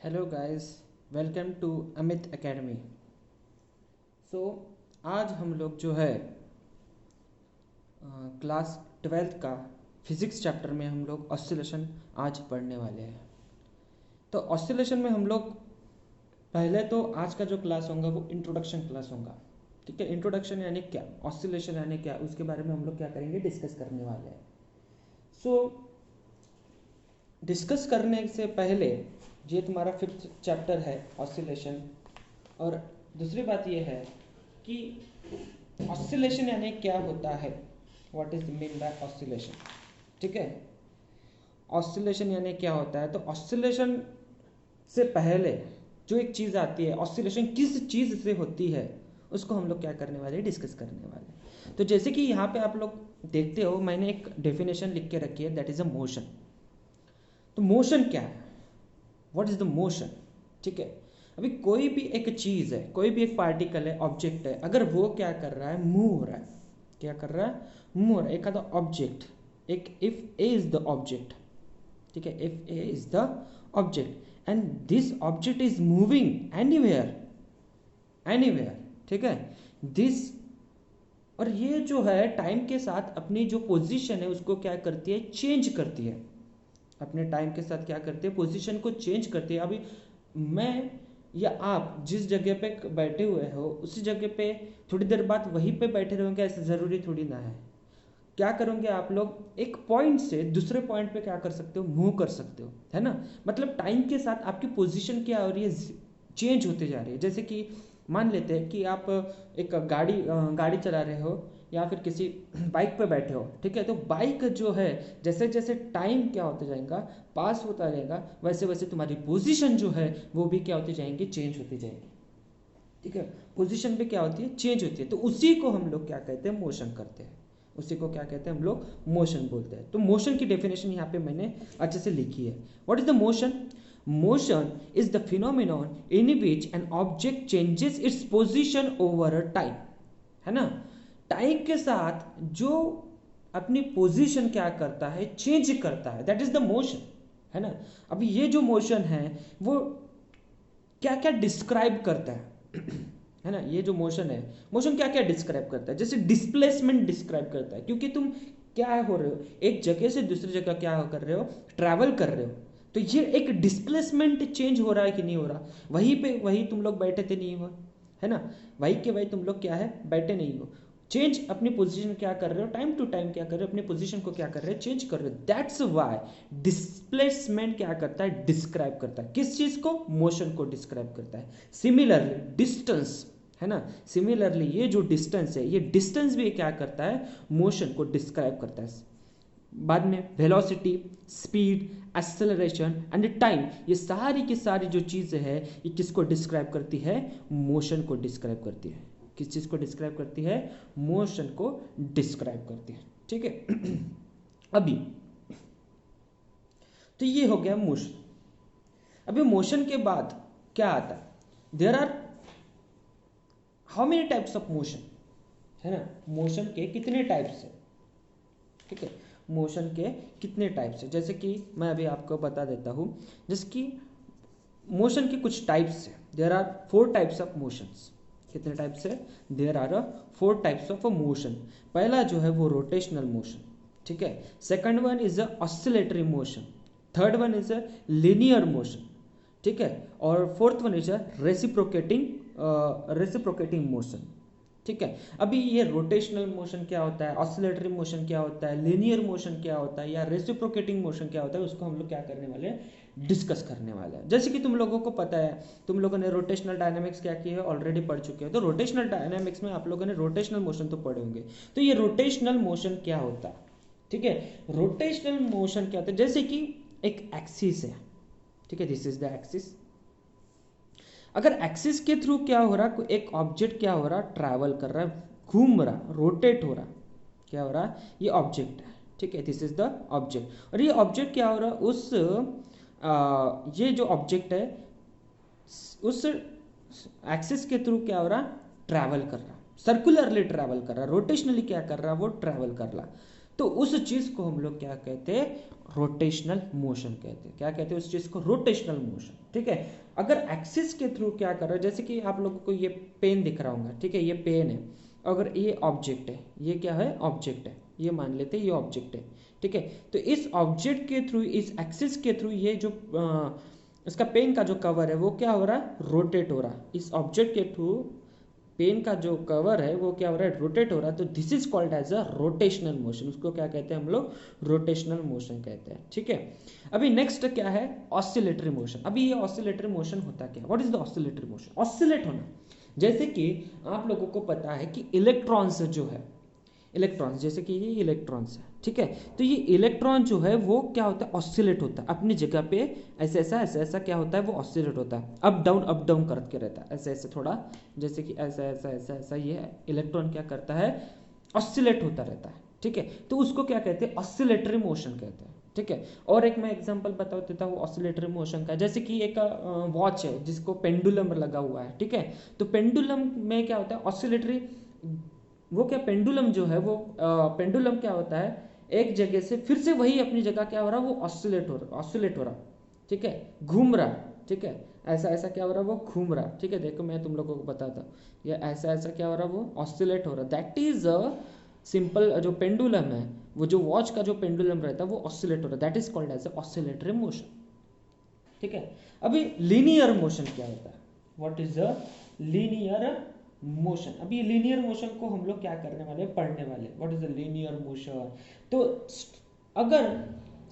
Hello guys, welcome to Amit academy. So आज हम लोग जो है क्लास ट्वेल्थ का फिज़िक्स चैप्टर में हम लोग ऑसिलेशन आज पढ़ने वाले हैं। तो ऑसिलेशन में हम लोग पहले तो आज का जो क्लास होगा वो इंट्रोडक्शन क्लास होगा। ठीक है, इंट्रोडक्शन यानी क्या, ऑसिलेशन यानी क्या, उसके बारे में हम लोग क्या करेंगे, डिस्कस करने वाले हैं। सो डिस्कस करने से पहले ये तुम्हारा फिफ्थ चैप्टर है ऑसिलेशन। और दूसरी बात ये है कि ऑसिलेशन यानी क्या होता है, what is mean by oscillation. ठीक है, ऑसिलेशन यानी क्या होता है। तो ऑसिलेशन से पहले जो एक चीज़ आती है, ऑसिलेशन किस चीज़ से होती है, उसको हम लोग क्या करने वाले, डिस्कस करने वाले। तो जैसे कि यहाँ पे आप लोग देखते हो, मैंने एक डेफिनेशन लिख के रखी है, दैट इज अ मोशन। तो मोशन क्या है, व्हाट इज द मोशन। ठीक है, अभी कोई भी एक चीज़ है, कोई भी एक पार्टिकल है, ऑब्जेक्ट है, अगर वो क्या कर रहा है, मूव हो रहा है, क्या कर रहा है, मूव हो रहा है। एक आधा ऑब्जेक्ट, एक if A is the object, ठीक है, if A is the object and this object is moving anywhere, anywhere, ठीक है, दिस, और ये जो है टाइम के साथ अपनी जो पोजीशन है उसको क्या करती है, चेंज करती है। अपने टाइम के साथ क्या करती है, पोजीशन को चेंज करती है। अभी मैं या आप जिस जगह पे बैठे हुए हो उसी जगह पे थोड़ी देर बाद वहीं पे बैठे रहोगे, ऐसा ज़रूरी थोड़ी ना है। क्या करोगे आप लोग, एक पॉइंट से दूसरे पॉइंट पे क्या कर सकते हो, मूव कर सकते हो, है ना। मतलब टाइम के साथ आपकी पोजीशन क्या हो रही है, चेंज होते जा रही है। जैसे कि मान लेते हैं कि आप एक गाड़ी चला रहे हो या फिर किसी बाइक पे बैठे हो, ठीक है। तो बाइक जो है, जैसे जैसे टाइम क्या होता जाएगा, पास होता जाएगा, वैसे वैसे तुम्हारी पोजीशन जो है वो भी क्या होती जाएंगी, चेंज होती जाएगी। ठीक है, पोजीशन पे क्या होती है, चेंज होती है। तो उसी को हम लोग क्या कहते हैं, मोशन करते हैं। उसी को क्या कहते हैं हम लोग, मोशन बोलते हैं। तो मोशन की डेफिनेशन यहाँ पे मैंने अच्छे से लिखी है। What is the motion. Motion is the phenomenon in which an object changes its position over a time, है ना। टाइम के साथ जो अपनी पोजीशन क्या करता है, चेंज करता है, दैट इज द मोशन, है ना। अभी ये जो मोशन है वो क्या क्या डिस्क्राइब करता है है ना। ये जो मोशन है, मोशन क्या क्या डिस्क्राइब करता है, जैसे डिस्प्लेसमेंट डिस्क्राइब करता है, क्योंकि तुम क्या हो रहे हो, एक जगह से दूसरी जगह क्या कर रहे हो, ट्रैवल कर रहे हो। तो ये एक डिस्प्लेसमेंट चेंज हो रहा है कि नहीं हो रहा, वहीं पे वही तुम लोग बैठे थे नहीं हो, है ना। वही के वही तुम लोग क्या है, बैठे नहीं हो। चेंज अपनी पोजीशन क्या कर रहे हो, टाइम टू टाइम क्या कर रहे हो, अपनी पोजीशन को क्या कर रहे हो, चेंज कर रहे हो। दैट्स व्हाई डिस्प्लेसमेंट क्या करता है, डिस्क्राइब करता है, किस चीज को, मोशन को डिस्क्राइब करता है। सिमिलरली डिस्टेंस, है ना, सिमिलरली ये जो डिस्टेंस है, ये डिस्टेंस भी क्या करता है, मोशन को डिस्क्राइब करता है। बाद में velocity, speed, acceleration and time, ये सारी की सारी जो चीज़ें हैं ये किसको डिस्क्राइब करती है, मोशन को डिस्क्राइब करती है। किस चीज़ को डिस्क्राइब करती है, मोशन को डिस्क्राइब करती है। ठीक है अभी तो ये हो गया मोशन। अभी मोशन के बाद क्या आता है, there are how many types of motion, है ना। मोशन के कितने टाइप्स है, ठीक है, मोशन के कितने टाइप्स है, जैसे कि मैं अभी आपको बता देता हूँ। जैसे कि मोशन के कुछ टाइप्स है, there are 4 types of motions. कितने टाइप्स है, there are 4 types of motion. पहला जो है वो रोटेशनल मोशन, ठीक है। Second one is a oscillatory motion, third one is a linear motion, ठीक है। और fourth one is a reciprocating motion, ठीक है। अभी ये रोटेशनल मोशन क्या होता है, ऑसिलेटरी मोशन क्या होता है, लिनियर मोशन क्या होता है, या रेसिप्रोकेटिंग मोशन क्या होता है, उसको हम लोग क्या करने वाले हैं, डिस्कस करने वाले हैं। जैसे कि तुम लोगों को पता है, तुम लोगों ने रोटेशनल डायनामिक्स क्या की है, ऑलरेडी पढ़ चुके हैं। तो रोटेशनल डायनामिक्स में आप लोगों ने रोटेशनल मोशन तो पढ़े होंगे। तो ये रोटेशनल मोशन क्या होता है, ठीक है। रोटेशनल मोशन क्या होता है, जैसे कि एक एक्सिस है, ठीक है, दिस इज द एक्सिस। अगर एक्सिस के थ्रू क्या हो रहा, एक ऑब्जेक्ट क्या हो रहा, ट्रैवल कर रहा है, घूम रहा, रोटेट हो रहा, क्या हो रहा, ये ऑब्जेक्ट है, ठीक है, दिस इज द ऑब्जेक्ट। और ये ऑब्जेक्ट क्या हो रहा, ये जो ऑब्जेक्ट है उस एक्सिस के थ्रू क्या हो रहा, ट्रैवल कर रहा, सर्कुलरली ट्रैवल कर रहा, रोटेशनली क्या कर रहा, वो ट्रैवल कर रहा। तो उस चीज को हम लोग क्या कहते हैं, रोटेशनल मोशन कहते हैं। क्या कहते हैं उस चीज को, रोटेशनल मोशन। ठीक है, अगर एक्सिस के थ्रू क्या कर रहा है, जैसे कि आप लोगों को ये पेन दिख रहा होगा, ठीक है, ये पेन है, अगर ये ऑब्जेक्ट है, ये क्या है, ऑब्जेक्ट है, ये मान लेते हैं ये ऑब्जेक्ट है। ठीक है, तो इस ऑब्जेक्ट के थ्रू, इस एक्सिस के थ्रू ये जो इसका पेन का जो कवर है वो क्या हो रहा है, रोटेट हो रहा है। इस ऑब्जेक्ट के थ्रू पेन का जो कवर है वो क्या हो रहा है, रोटेट हो रहा है। तो this is called as a rotational motion. उसको क्या कहते हैं हम लोग, रोटेशनल मोशन कहते हैं। ठीक है, अभी नेक्स्ट क्या है, ऑसिलेटरी मोशन। अभी ये ऑसिलेटरी मोशन होता क्या, what is the oscillatory motion, oscillate होना। जैसे कि आप लोगों को पता है कि इलेक्ट्रॉन्स जो है, इलेक्ट्रॉन्स, जैसे कि ये इलेक्ट्रॉन्स है, ठीक है, तो ये इलेक्ट्रॉन जो है वो क्या होता है, ऑसिलेट होता है अपनी जगह पे, ऐसे ऐसा क्या होता है, वो ऑसिलेट होता है, अप डाउन करके रहता है, ऐसे थोड़ा, जैसे कि ऐसा ये इलेक्ट्रॉन क्या करता है, ऑसिलेट होता रहता है। ठीक है, तो उसको क्या कहते हैं, ऑसिलेटरी मोशन कहते हैं। ठीक है, और एक मैं एग्जांपल बता देता हूँ ऑसिलेटरी मोशन का। जैसे कि एक वॉच है जिसको पेंडुलम लगा हुआ है, ठीक है, तो पेंडुलम में क्या होता है, ऑसिलेटरी, वो क्या, पेंडुलम जो है वो पेंडुलम क्या होता है, एक जगह से फिर से वही अपनी जगह क्या हो रहा है, वो ऑसिलेट हो रहा। ठीक है, घूम रहा। ठीक है, ऐसा क्या हो रहा है, वो घूम रहा। ठीक है, देखो मैं तुम लोगों को बताता हूँ, ये ऐसा क्या हो रहा है, वो ऑसिलेट हो रहा। दैट इज अ सिंपल, जो पेंडुलम है, वो जो वॉच का जो पेंडुलम रहता है वो ऑसिलेट हो रहा, that is called as a oscillatory motion. ठीक है, अभी लीनियर मोशन क्या होता है, what is a linear motion. अभी लीनियर मोशन को हम लोग क्या करने वाले, पढ़ने वाले, what is the linear motion. तो अगर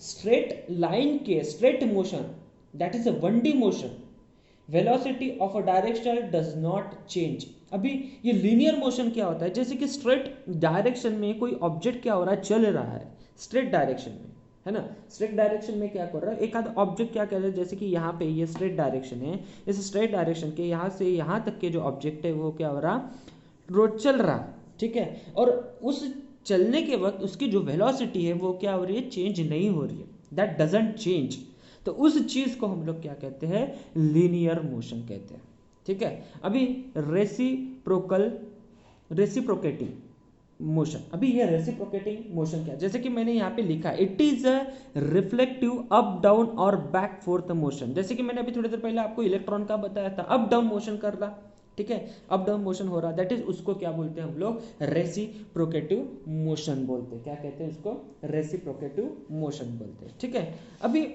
स्ट्रेट लाइन के, straight motion, that is a 1D motion, velocity of a direction does not change. अभी ये लीनियर मोशन क्या होता है, जैसे कि स्ट्रेट डायरेक्शन में कोई ऑब्जेक्ट क्या हो रहा है, चल रहा है स्ट्रेट डायरेक्शन में, है ना, स्ट्रेट डायरेक्शन में क्या कर रहा है, एक आध ऑब्जेक्ट क्या कर रहा है, जैसे कि यहाँ पे ये स्ट्रेट डायरेक्शन है, इस स्ट्रेट डायरेक्शन के यहाँ से यहाँ तक के जो ऑब्जेक्ट है वो क्या हो रहा, रोड चल रहा। ठीक है, और उस चलने के वक्त उसकी जो वेलोसिटी है वो क्या हो रही है, चेंज नहीं हो रही है, दैट डजंट चेंज। तो उस चीज को हम लोग क्या कहते हैं, लीनियर मोशन कहते हैं। ठीक है, अभी रेसिप्रोकेटिंग मोशन। अभी ये रेसिप्रोकेटिंग मोशन क्या है, जैसे कि मैंने यहाँ पे लिखा है, it is a reflective up down और बैक फोर्थ मोशन। जैसे कि मैंने अभी थोड़ी देर पहले आपको इलेक्ट्रॉन का बताया था, अप डाउन मोशन कर रहा। ठीक है, अप डाउन मोशन हो रहा, दैट इज, उसको क्या बोलते हैं हम लोग, रेसिप्रोकेटिव मोशन बोलते हैं। क्या कहते हैं उसको, रेसिप्रोकेटिव मोशन बोलते हैं। ठीक है, अभी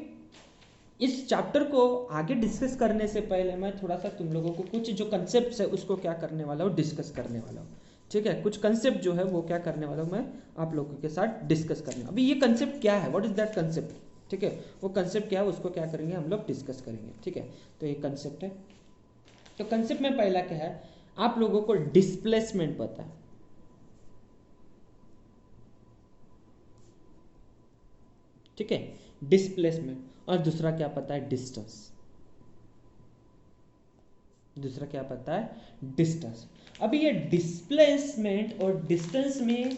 इस चैप्टर को आगे डिस्कस करने से पहले मैं थोड़ा सा तुम लोगों को कुछ जो कंसेप्ट है उसको क्या करने वाला हूँ, डिस्कस करने वाला हूँ। ठीक है, कुछ कंसेप्ट जो है वो क्या करने वाला हूँ, मैं आप लोगों के साथ डिस्कस करने। अभी ये कंसेप्ट क्या है, व्हाट इज दैट कंसेप्ट। ठीक है, वो कंसेप्ट क्या है उसको क्या करेंगे हम लोग, डिस्कस करेंगे। ठीक है, तो ये कंसेप्ट है। तो कंसेप्ट में पहला क्या है, आप लोगों को डिस्प्लेसमेंट पता है। ठीक है, डिस्प्लेसमेंट, और दूसरा क्या पता है, डिस्टेंस। दूसरा क्या पता है, डिस्टेंस। अभी ये डिस्प्लेसमेंट और डिस्टेंस में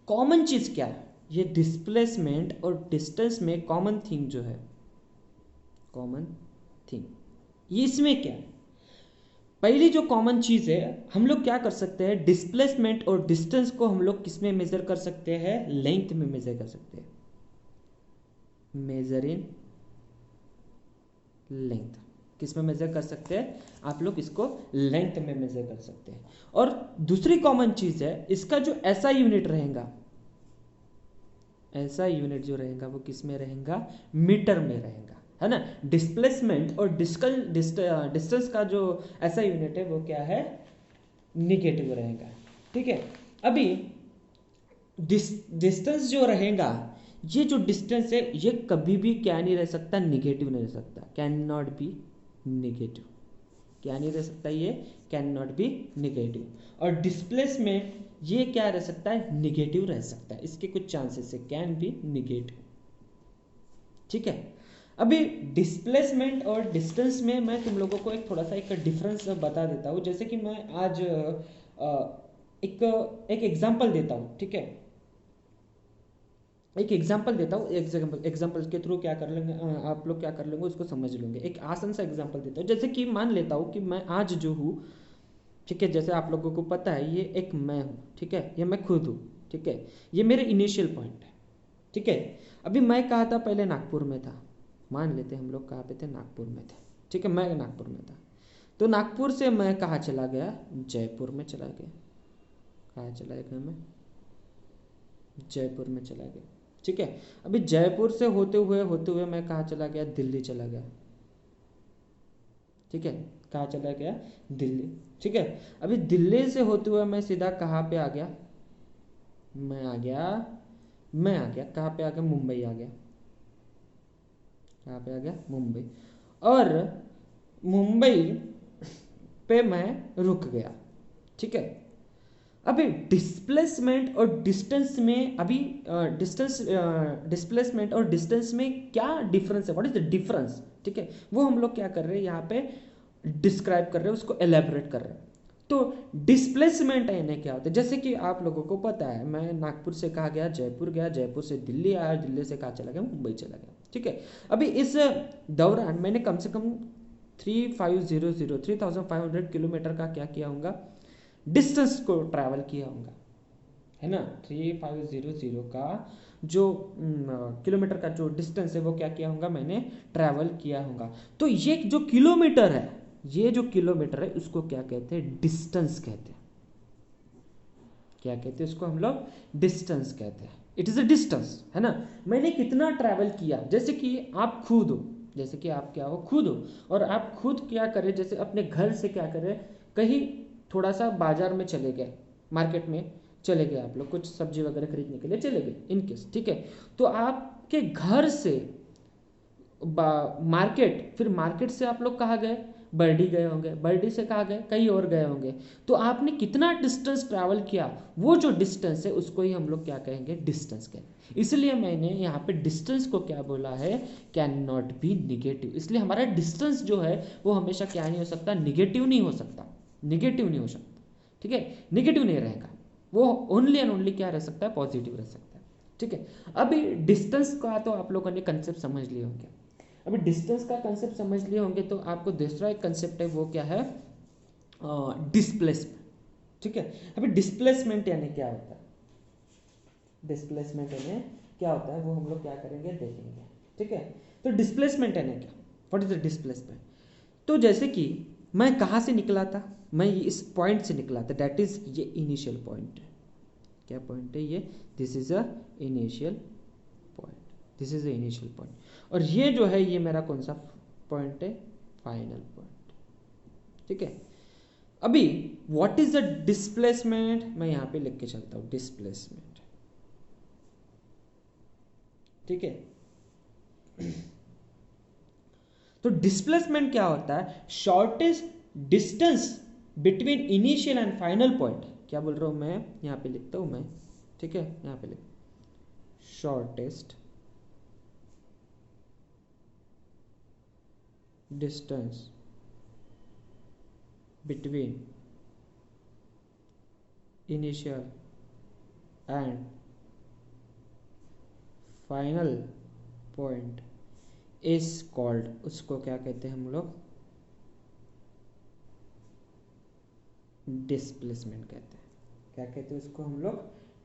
कॉमन चीज क्या है, ये डिस्प्लेसमेंट और डिस्टेंस में कॉमन थिंग जो है, कॉमन थिंग, ये इसमें क्या है। पहली जो कॉमन चीज है, हम लोग क्या कर सकते हैं, डिस्प्लेसमेंट और डिस्टेंस को हम लोग किस में मेजर कर सकते हैं, लेंथ में मेजर कर सकते हैं, मेजर इन लेंथ। किस में मेजर कर सकते हैं, आप लोग इसको लेंथ में मेजर कर सकते हैं। और दूसरी कॉमन चीज है, इसका जो ऐसा यूनिट रहेगा, ऐसा यूनिट जो रहेगा वो किस में रहेगा, मीटर में रहेगा, है ना। डिस्प्लेसमेंट और डिस्टेंस का जो ऐसा यूनिट है वो क्या है, निगेटिव रहेगा। ठीक है, अभी डिस्टेंस जो रहेगा, ये जो डिस्टेंस है ये कभी भी क्या नहीं रह सकता, निगेटिव नहीं रह सकता, कैन नॉट बी निगेटिव। क्या नहीं रह सकता, ये कैन नॉट बी निगेटिव। और डिस्प्लेसमेंट ये क्या रह सकता है, निगेटिव रह सकता है, इसके कुछ चांसेस है, कैन बी निगेटिव। ठीक है, अभी डिस्प्लेसमेंट और डिस्टेंस में मैं तुम लोगों को एक थोड़ा सा एक डिफरेंस बता देता हूँ। जैसे कि मैं आज एक एग्जांपल देता हूँ। ठीक है, एक एग्जांपल देता हूँ, एग्जांपल के थ्रू क्या कर लेंगे, आप लोग क्या कर लेंगे उसको समझ लेंगे। एक आसान सा एग्जांपल देता हूँ, जैसे कि मान लेता हूँ कि मैं आज जो हूँ, ठीक है, जैसे आप लोगों को पता है ये एक मैं हूँ, ठीक है, ये मैं खुद हूँ। ठीक है, ये मेरे इनिशियल पॉइंट है। ठीक है। अभी मैं कहा था पहले नागपुर में था, मान लेते हम लोग कहाँ पे थे, नागपुर में थे, ठीक है, मैं नागपुर में था। तो नागपुर से मैं कहाँ चला गया, जयपुर में चला गया। कहाँ चला गया मैं, जयपुर में चला गया, ठीक है। अभी जयपुर से होते हुए मैं कहाँ चला गया, दिल्ली चला गया, ठीक है। कहाँ चला गया, दिल्ली, ठीक है। अभी दिल्ली से होते हुए मैं सीधा कहाँ पे आ गया, मैं आ गया कहाँ पे आ गया, मुंबई आ गया। कहाँ पे आ गया, मुंबई। और मुंबई पे मैं रुक गया, ठीक है। अभी डिस्प्लेसमेंट और डिस्टेंस में, अभी डिस्प्लेसमेंट और डिस्टेंस में क्या डिफरेंस है, व्हाट इज द डिफरेंस, ठीक है, वो हम लोग क्या कर रहे हैं यहाँ पे डिस्क्राइब कर रहे हैं, उसको एलेबोरेट कर रहे हैं। तो डिस्प्लेसमेंट यानी क्या होता है, जैसे कि आप लोगों को पता है, मैं नागपुर से कहा गया, जयपुर गया, जयपुर से दिल्ली आया, दिल्ली से कहाँ चला गया, मुंबई चला गया, ठीक है। अभी इस दौरान मैंने कम से कम 3500 किलोमीटर का क्या किया होगा, डिस्टेंस को ट्रैवल किया होगा, है ना। 3500 का जो किलोमीटर का जो डिस्टेंस है वो क्या किया होगा, मैंने ट्रैवल किया होगा। तो ये जो किलोमीटर है, ये जो किलोमीटर है उसको क्या कहते हैं, डिस्टेंस कहते हैं। क्या कहते हैं उसको हम लोग, डिस्टेंस कहते हैं। इट इज अ डिस्टेंस, है ना। मैंने कितना ट्रैवल किया, जैसे कि आप खुद हो, जैसे कि आप क्या हो, खुद हो, और आप खुद क्या करें, जैसे अपने घर से क्या करें, कहीं थोड़ा सा बाजार में चले गए, मार्केट में चले गए, आप लोग कुछ सब्जी वगैरह खरीदने के लिए चले गए इनकेस, ठीक है। तो आपके घर से मार्केट, फिर मार्केट से आप लोग कहाँ गए, बर्डी गए होंगे, बर्डी से कहाँ गए, कहीं और गए होंगे। तो आपने कितना डिस्टेंस ट्रैवल किया, वो जो डिस्टेंस है उसको ही हम लोग क्या कहेंगे, डिस्टेंस कहेंगे। इसलिए मैंने यहाँ पे डिस्टेंस को क्या बोला है, कैन नॉट बी निगेटिव। इसलिए हमारा डिस्टेंस जो है वो हमेशा क्या नहीं हो सकता, निगेटिव नहीं हो सकता, निगेटिव नहीं हो सकता, ठीक है, निगेटिव नहीं रहेगा, वो ओनली एंड ओनली क्या रह सकता है, पॉजिटिव रह सकता है, ठीक है। अभी डिस्टेंस का तो आप लोगों ने कंसेप्ट समझ लिए होंगे। अभी डिस्टेंस का कंसेप्ट समझ लिए होंगे तो आपको दूसरा एक कंसेप्ट है, वो क्या है, डिस्प्लेसमेंट, ठीक है। अभी डिस्प्लेसमेंट यानी क्या होता है, डिस्प्लेसमेंट यानी क्या होता है वो हम लोग क्या करेंगे, देखेंगे, ठीक है। तो डिस्प्लेसमेंट यानी क्या, व्हाट इज द डिस्प्लेसमेंट। तो जैसे कि मैं कहाँ से निकला था, मैं इस पॉइंट से निकला था, दैट इज ये इनिशियल पॉइंट है। क्या पॉइंट है ये, this is a initial point, this is a initial point. और ये जो है ये मेरा कौन सा पॉइंट है, फाइनल पॉइंट, ठीक है। अभी व्हाट इज द डिस्प्लेसमेंट, मैं यहां पे लिख के चलता हूं, डिस्प्लेसमेंट, ठीक है। तो डिस्प्लेसमेंट क्या होता है, shortest distance between initial and final point. क्या बोल रहा हूं मैं, यहां पे लिखता हूं मैं, ठीक है, यहां पे लिख, shortest distance between initial and final point is called, उसको क्या कहते हैं हम लोग, डिस्प्लेसमेंट कहते हैं। क्या कहते हैं उसको हम लोग,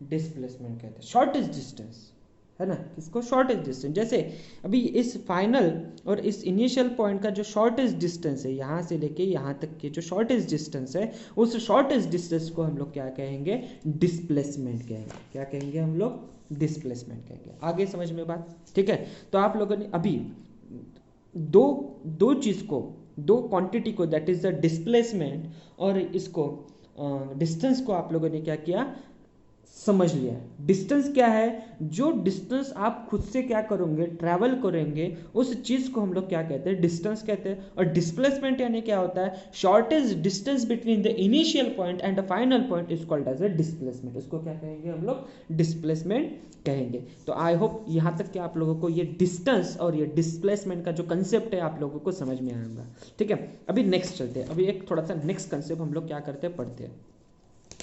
डिस्प्लेसमेंट कहते हैं। शॉर्टेस्ट डिस्टेंस, है ना, किसको, शॉर्टेस्ट डिस्टेंस। जैसे अभी इस फाइनल और इस इनिशियल पॉइंट का जो शॉर्टेस्ट डिस्टेंस है, यहाँ से लेके यहाँ तक के जो शॉर्टेस्ट डिस्टेंस है, उस शॉर्टेस्ट डिस्टेंस को हम लोग क्या कहेंगे, डिस्प्लेसमेंट कहेंगे। क्या कहेंगे हम लोग, डिस्प्लेसमेंट कहेंगे। आगे समझ में बात, ठीक है। तो आप लोगों ने अभी दो चीज़ को, दो क्वांटिटी को, दैट इज द डिस्प्लेसमेंट और इसको डिस्टेंस को आप लोगों ने क्या किया, समझ लिया। डिस्टेंस क्या है, जो डिस्टेंस आप खुद से क्या करोगे, ट्रैवल करेंगे, उस चीज को हम लोग क्या कहते हैं, डिस्टेंस कहते हैं। और डिस्प्लेसमेंट यानी क्या होता है, shortest distance between the initial point and the final point is called as a displacement. उसको क्या कहेंगे हम लोग, डिस्प्लेसमेंट कहेंगे। तो आई होप यहाँ तक कि आप लोगों को ये डिस्टेंस और ये डिस्प्लेसमेंट का जो कंसेप्ट है आप लोगों को समझ में आएगा, ठीक है। अभी नेक्स्ट चलते हैं, अभी एक थोड़ा सा नेक्स्ट कंसेप्ट हम लोग क्या करते हैं, पढ़ते हैं,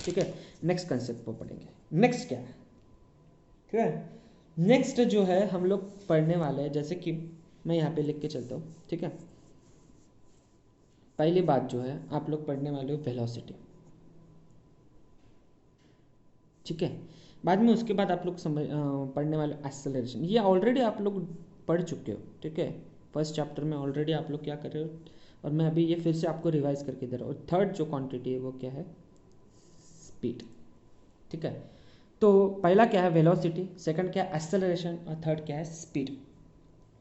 ठीक है। नेक्स्ट कंसेप्ट को पढ़ेंगे। नेक्स्ट क्या है, ठीक है। नेक्स्ट जो है हम लोग पढ़ने वाले हैं, जैसे कि मैं यहाँ पे लिख के चलता हूँ, ठीक है। पहली बात जो है आप लोग पढ़ने वाले हो वेलोसिटी, ठीक है। बाद में उसके बाद आप लोग पढ़ने वाले एक्सेलरेशन, ये ऑलरेडी आप लोग पढ़ चुके हो, ठीक है। फर्स्ट चैप्टर में ऑलरेडी आप लोग क्या कर रहे हो, और मैं अभी ये फिर से आपको रिवाइज करके दे रहा हूँ। थर्ड जो क्वांटिटी है वो क्या है, स्पीड, ठीक है। तो पहला क्या है, वेलोसिटी, सेकंड क्या है, एक्सेलरेशन, और थर्ड क्या है, स्पीड,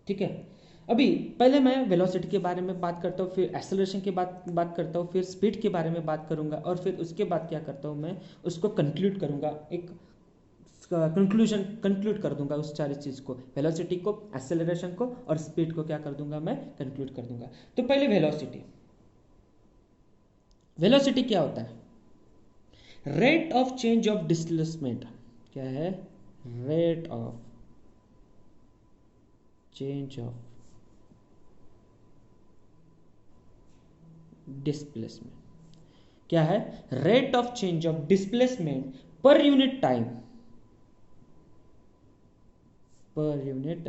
ठीक है। अभी पहले मैं वेलोसिटी के बारे में बात करता हूँ, फिर एक्सेलरेशन की बात करता हूँ, फिर स्पीड के बारे में बात करूँगा, और फिर उसके बाद क्या करता हूँ मैं उसको कंक्लूड करूँगा, एक कंक्लूड कर दूंगा उस सारी चीज़ को, वेलोसिटी को, एक्सेलरेशन को और स्पीड को क्या कर दूंगा मैं, कंक्लूड कर दूंगा। तो पहले वेलोसिटी, वेलोसिटी क्या होता है, rate of change of displacement, क्या है, rate of change of displacement, क्या है, rate of change of displacement per unit time, पर यूनिट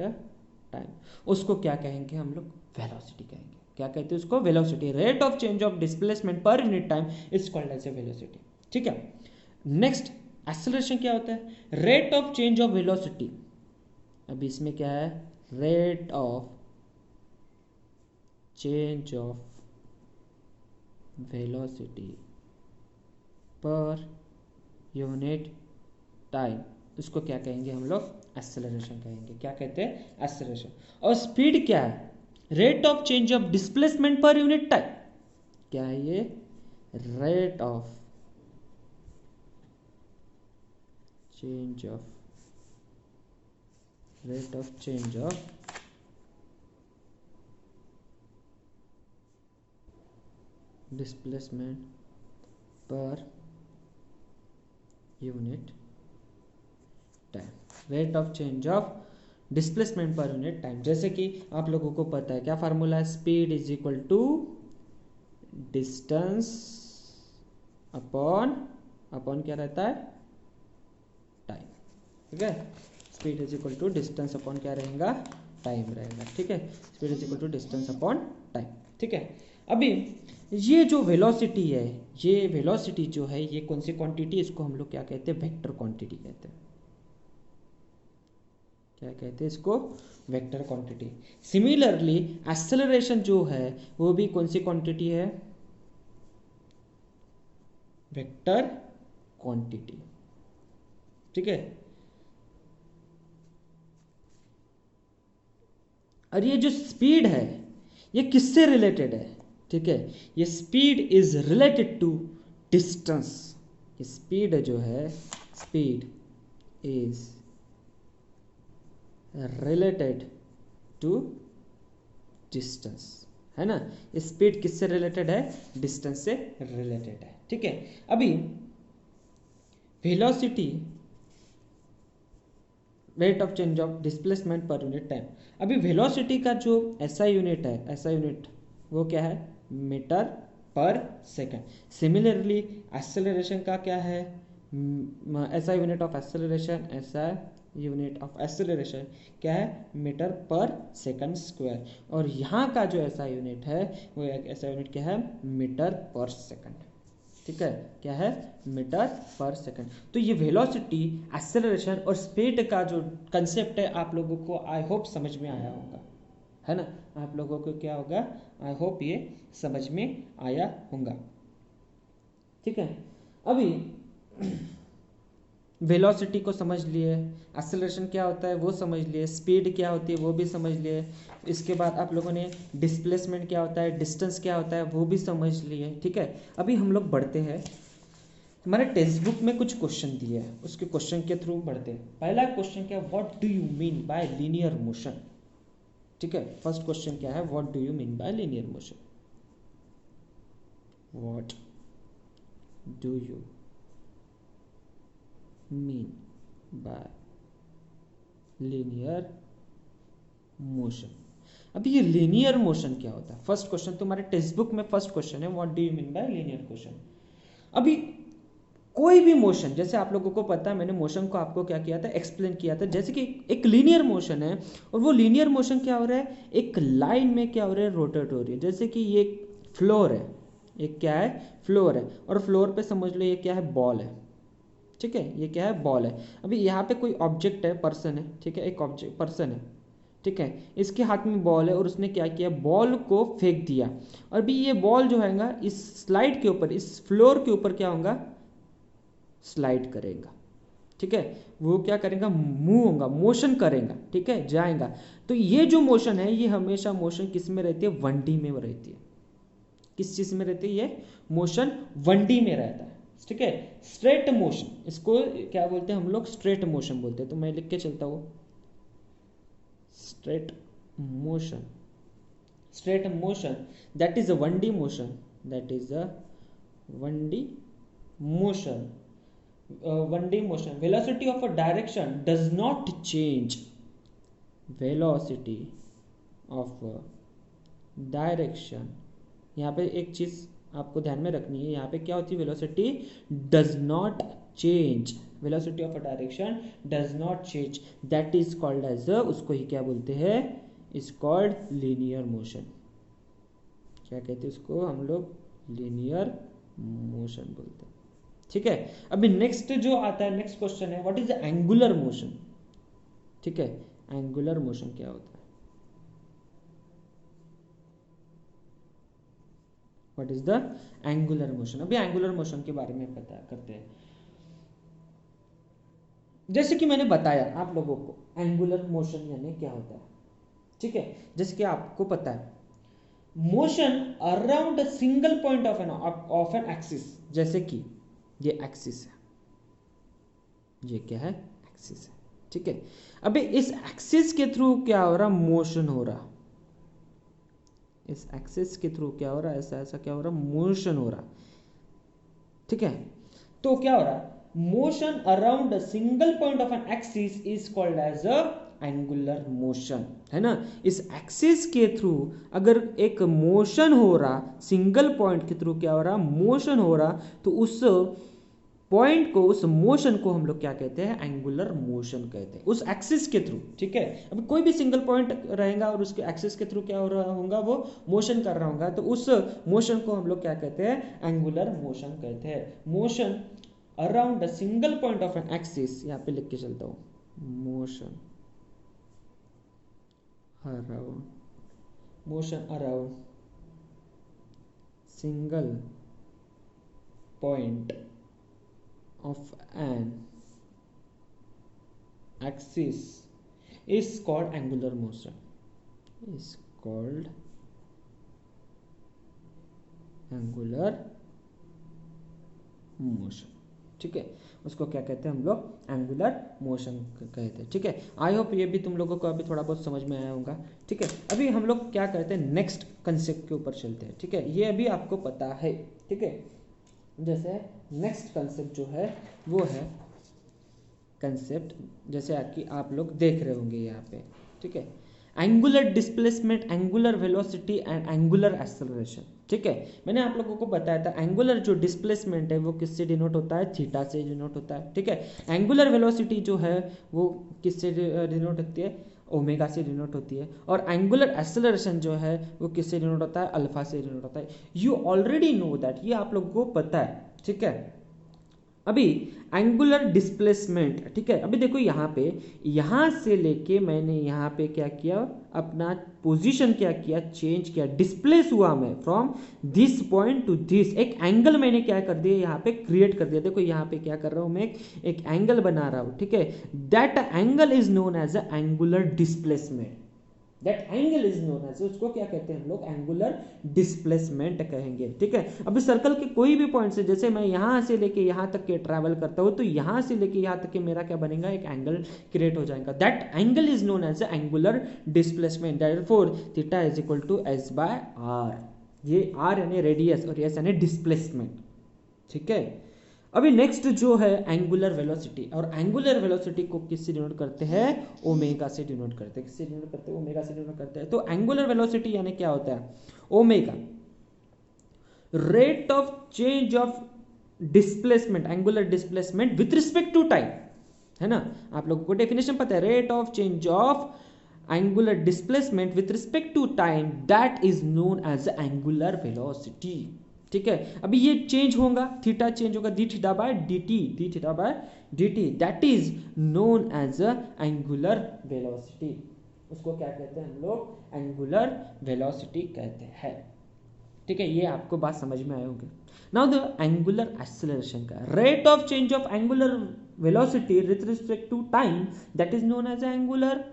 टाइम, उसको क्या कहेंगे हम लोग, वेलोसिटी कहेंगे। क्या कहते हैं उसको, velocity, rate of change of displacement per unit time is called as a velocity, ठीक है। नेक्स्ट एक्सेलरेशन क्या होता है, rate of change of velocity, अब इसमें क्या है, rate of change of velocity per unit time, उसको क्या कहेंगे हम लोग, एक्सेलरेशन कहेंगे। क्या कहते हैं, एक्सेलरेशन। और स्पीड क्या है, rate of change of displacement per unit time, क्या है ये, rate of change of displacement per unit time, rate of change of displacement per unit time. जैसे कि आप लोगों को पता है क्या फार्मूला है, speed is equal to distance upon क्या रहता है, टाइम, ठीक है। Speed is equal to distance upon क्या रहेगा, टाइम रहेगा, ठीक है। Speed is equal to distance upon time, ठीक है। अभी ये जो वेलोसिटी है, ये वेलोसिटी जो है ये कौन सी क्वांटिटी, इसको हम लोग क्या कहते हैं, वेक्टर क्वांटिटी कहते हैं। क्या कहते हैं इसको, वेक्टर क्वांटिटी। सिमिलरली एक्सेलरेशन जो है वो भी कौन सी क्वांटिटी है, वेक्टर क्वांटिटी, ठीक है। और ये जो स्पीड है ये किससे रिलेटेड है, ठीक है, ये speed is related to distance. Speed जो है, speed is related to distance, है ना। स्पीड किससे रिलेटेड है, डिस्टेंस से रिलेटेड है, ठीक है। अभी velocity, rate of change of displacement per unit time. अभी वेलोसिटी का जो एसआई यूनिट है, एसआई यूनिट वो क्या है, मीटर पर सेकंड। सिमिलरली एक्सेलरेशन का क्या है, SI unit of acceleration, SI unit of acceleration क्या है, मीटर पर सेकंड स्क्वायर। और यहाँ का जो एसआई यूनिट है वो एसआई यूनिट क्या है, मीटर पर सेकंड, ठीक है। क्या है, मीटर पर सेकंड। तो ये वेलोसिटी, एक्सेलरेशन और स्पीड का जो कंसेप्ट है आप लोगों को आई होप समझ में आया होगा, है ना। आप लोगों को क्या होगा, आई होप ये समझ में आया होगा, ठीक है। अभी वेलोसिटी को समझ लिए, एक्सेलरेशन क्या होता है वो समझ लिए, स्पीड क्या होती है वो भी समझ लिए। इसके बाद आप लोगों ने डिस्प्लेसमेंट क्या होता है, डिस्टेंस क्या होता है वो भी समझ लिए, ठीक है। अभी हम लोग बढ़ते हैं, हमारे टेक्स्ट बुक में कुछ क्वेश्चन दिए हैं, उसके क्वेश्चन के थ्रू बढ़ते हैं। पहला क्वेश्चन क्या है, what do you mean by linear motion, ठीक है। फर्स्ट क्वेश्चन क्या है, what do you mean by linear motion, what do you mean by linear motion. अभी ये लीनियर मोशन क्या होता है, फर्स्ट क्वेश्चन तुम्हारे टेक्स्ट बुक में फर्स्ट क्वेश्चन है, what do you mean by linear motion. अभी कोई भी मोशन, जैसे आप लोगों को पता है मैंने मोशन को आपको क्या किया था, एक्सप्लेन किया था। जैसे कि एक लीनियर मोशन है और वो लीनियर मोशन क्या हो रहा है, एक लाइन में क्या हो रहा है, रोटेट हो रही है। जैसे कि ये फ्लोर है, एक क्या है, फ्लोर है, और फ्लोर पे समझ लो ये क्या है, बॉल है, ठीक है, ये क्या है, बॉल है। अभी यहाँ पे कोई ऑब्जेक्ट है, पर्सन है, ठीक है, एक ऑब्जेक्ट पर्सन है, ठीक है, इसके हाथ में बॉल है और उसने क्या किया, बॉल को फेंक दिया। और अभी ये बॉल जो है ना इस स्लाइड के ऊपर, इस फ्लोर के ऊपर क्या होगा, स्लाइड करेगा, ठीक है, वो क्या करेगा, मूव होगा, मोशन करेगा, ठीक है, जाएगा। तो ये जो मोशन है ये हमेशा मोशन किस में रहती है, 1D में रहती है। किस चीज में रहती है ये मोशन, 1D में रहता है, ठीक है। स्ट्रेट मोशन, इसको क्या बोलते हैं हम लोग, स्ट्रेट मोशन बोलते हैं। तो मैं लिख के चलता हूँ, straight motion, straight motion that is a 1D motion, that is a 1D motion, 1D motion. Velocity of a direction does not change. Velocity of a direction, यहाँ पे एक चीज आपको ध्यान में रखनी है, यहाँ पे क्या होती है, velocity does not change, velocity of a direction does not change, that is called as, उसको ही क्या बोलते हैं, इज कॉल्ड लीनियर मोशन। क्या कहते हैं उसको हम लोग, लीनियर मोशन बोलते हैं, ठीक है। अभी नेक्स्ट जो आता है, नेक्स्ट क्वेश्चन है, what is the angular motion, ठीक है, एंगुलर मोशन क्या होता है, what is the angular motion. अभी एंगुलर मोशन के बारे में पता करते हैं। जैसे कि मैंने बताया आप लोगों को एंगुलर मोशन यानी क्या होता है, ठीक है, जैसे कि आपको पता है motion around a single point of an axis, जैसे कि ये एक्सिस है, ये क्या है, एक्सिस है, ठीक है। अभी इस एक्सिस के थ्रू क्या हो रहा, मोशन हो रहा, इस एक्सिस के थ्रू क्या हो रहा, ऐसा ऐसा क्या हो रहा, मोशन हो रहा, ठीक है। तो क्या हो रहा, motion around a single point of an axis is called as a angular motion, है ना। इस एक्सिस के थ्रू अगर एक मोशन हो रहा, सिंगल पॉइंट के थ्रू क्या हो रहा, मोशन हो रहा, तो उस पॉइंट को, उस मोशन को हम लोग क्या कहते हैं, एंगुलर मोशन कहते हैं, उस एक्सिस के थ्रू, ठीक है। अब कोई भी सिंगल पॉइंट रहेगा और उसके एक्सिस के थ्रू क्या हो रहा होगा, वो मोशन कर रहा होगा, तो उस मोशन को हम लोग क्या कहते हैं, एंगुलर मोशन कहते हैं। Motion around a single point of an axis, यहाँ पे लिख के चलता हूँ, motion around, motion around single point of an axis is called angular motion, is called angular motion, ठीक है। उसको क्या कहते हैं हम लोग, एंगुलर मोशन कहते हैं, ठीक है। आई होप ये भी तुम लोगों को अभी थोड़ा बहुत समझ में आया होगा, ठीक है। अभी हम लोग क्या करते हैं, नेक्स्ट कंसेप्ट के ऊपर चलते हैं, ठीक है, ये अभी आपको पता है, ठीक है। जैसे नेक्स्ट कंसेप्ट जो है वो है कंसेप्ट, जैसे कि आप लोग देख रहे होंगे यहाँ पे, ठीक है, angular displacement, angular velocity and angular acceleration, ठीक है। मैंने आप लोगों को बताया था एंगुलर जो डिस्प्लेसमेंट है वो किससे डिनोट होता है, थीटा से डिनोट होता है, ठीक है। एंगुलर वेलोसिटी जो है वो किससे डिनोट होती है, ओमेगा से डिनोट होती है। और एंगुलर एक्सेलरेशन जो है वो किससे डिनोट होता है, अल्फा से डिनोट होता है। यू ऑलरेडी नो दैट, ये आप लोगों को पता है, ठीक है। अभी एंगुलर डिस्प्लेसमेंट, ठीक है, अभी देखो यहाँ पे, यहाँ से लेके मैंने यहाँ पे क्या किया, अपना पोजीशन क्या किया, चेंज किया, डिस्प्लेस हुआ मैं from this point two this, एक एंगल मैंने क्या कर दिया, यहाँ पे क्रिएट कर दिया। देखो यहाँ पे क्या कर रहा हूँ मैं, एक एंगल बना रहा हूँ, ठीक है। That angle is known as a angular displacement, that angle is known as, उसको क्या कहते हैं हम लोग, एंगुलर डिस्प्लेसमेंट कहेंगे, ठीक है। अभी सर्कल के कोई भी पॉइंट से, जैसे मैं यहाँ से लेके यहाँ तक के ट्रैवल करता हूँ, तो यहाँ से लेके यहाँ तक के मेरा क्या बनेगा, एक एंगल क्रिएट हो जाएगा, that angle is known as angular displacement. Therefore theta is equal to S by R, ये आर यानी रेडियस और एस यानी डिस्प्लेसमेंट, ठीक है। अभी नेक्स्ट जो है एंगुलर वेलोसिटी, और एंगुलर वेलोसिटी को किससे डिनोट करते हैं, ओमेगा से डिनोट करते हैं, किससे डिनोट करते हैं, ओमेगा से डिनोट करते हैं। तो एंगुलर वेलोसिटी यानी क्या होता है, omega rate of change of displacement, angular displacement with respect to time, है ना। आप लोगों को डेफिनेशन पता है, rate of change of angular displacement with respect to time, that is known as angular velocity, ठीक है। अभी ये चेंज होगा, थीटा चेंज होगा, D theta by D T, that is known as a angular velocity. उसको क्या कहते हैं हम लोग? एंगुलर वेलोसिटी कहते हैं। ठीक है, ये आपको बात समझ में आए होंगे। नाउ द एंगुलर एक्सेलरेशन का rate of change of angular velocity with respect to time, that is known as angular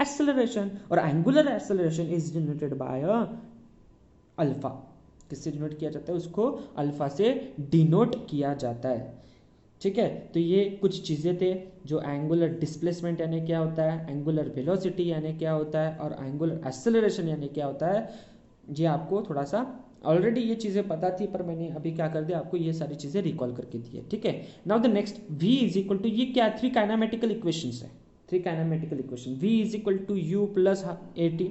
acceleration. और angular acceleration is denoted by alpha. किससे डिनोट किया जाता है? उसको अल्फा से डिनोट किया जाता है। ठीक है, तो ये कुछ चीज़ें थे जो एंगुलर डिस्प्लेसमेंट यानी क्या होता है, एंगुलर वेलोसिटी यानी क्या होता है, और एंगुलर एक्सेलरेशन यानी क्या होता है। ये आपको थोड़ा सा ऑलरेडी ये चीज़ें पता थी, पर मैंने अभी क्या कर दिया, आपको ये सारी चीज़ें रिकॉल करके दी है। ठीक है, now the next v is equal to, ये क्या, 3 काइनेमेटिकल इक्वेशंस है, 3 kinematical equation. v is equal to u plus at,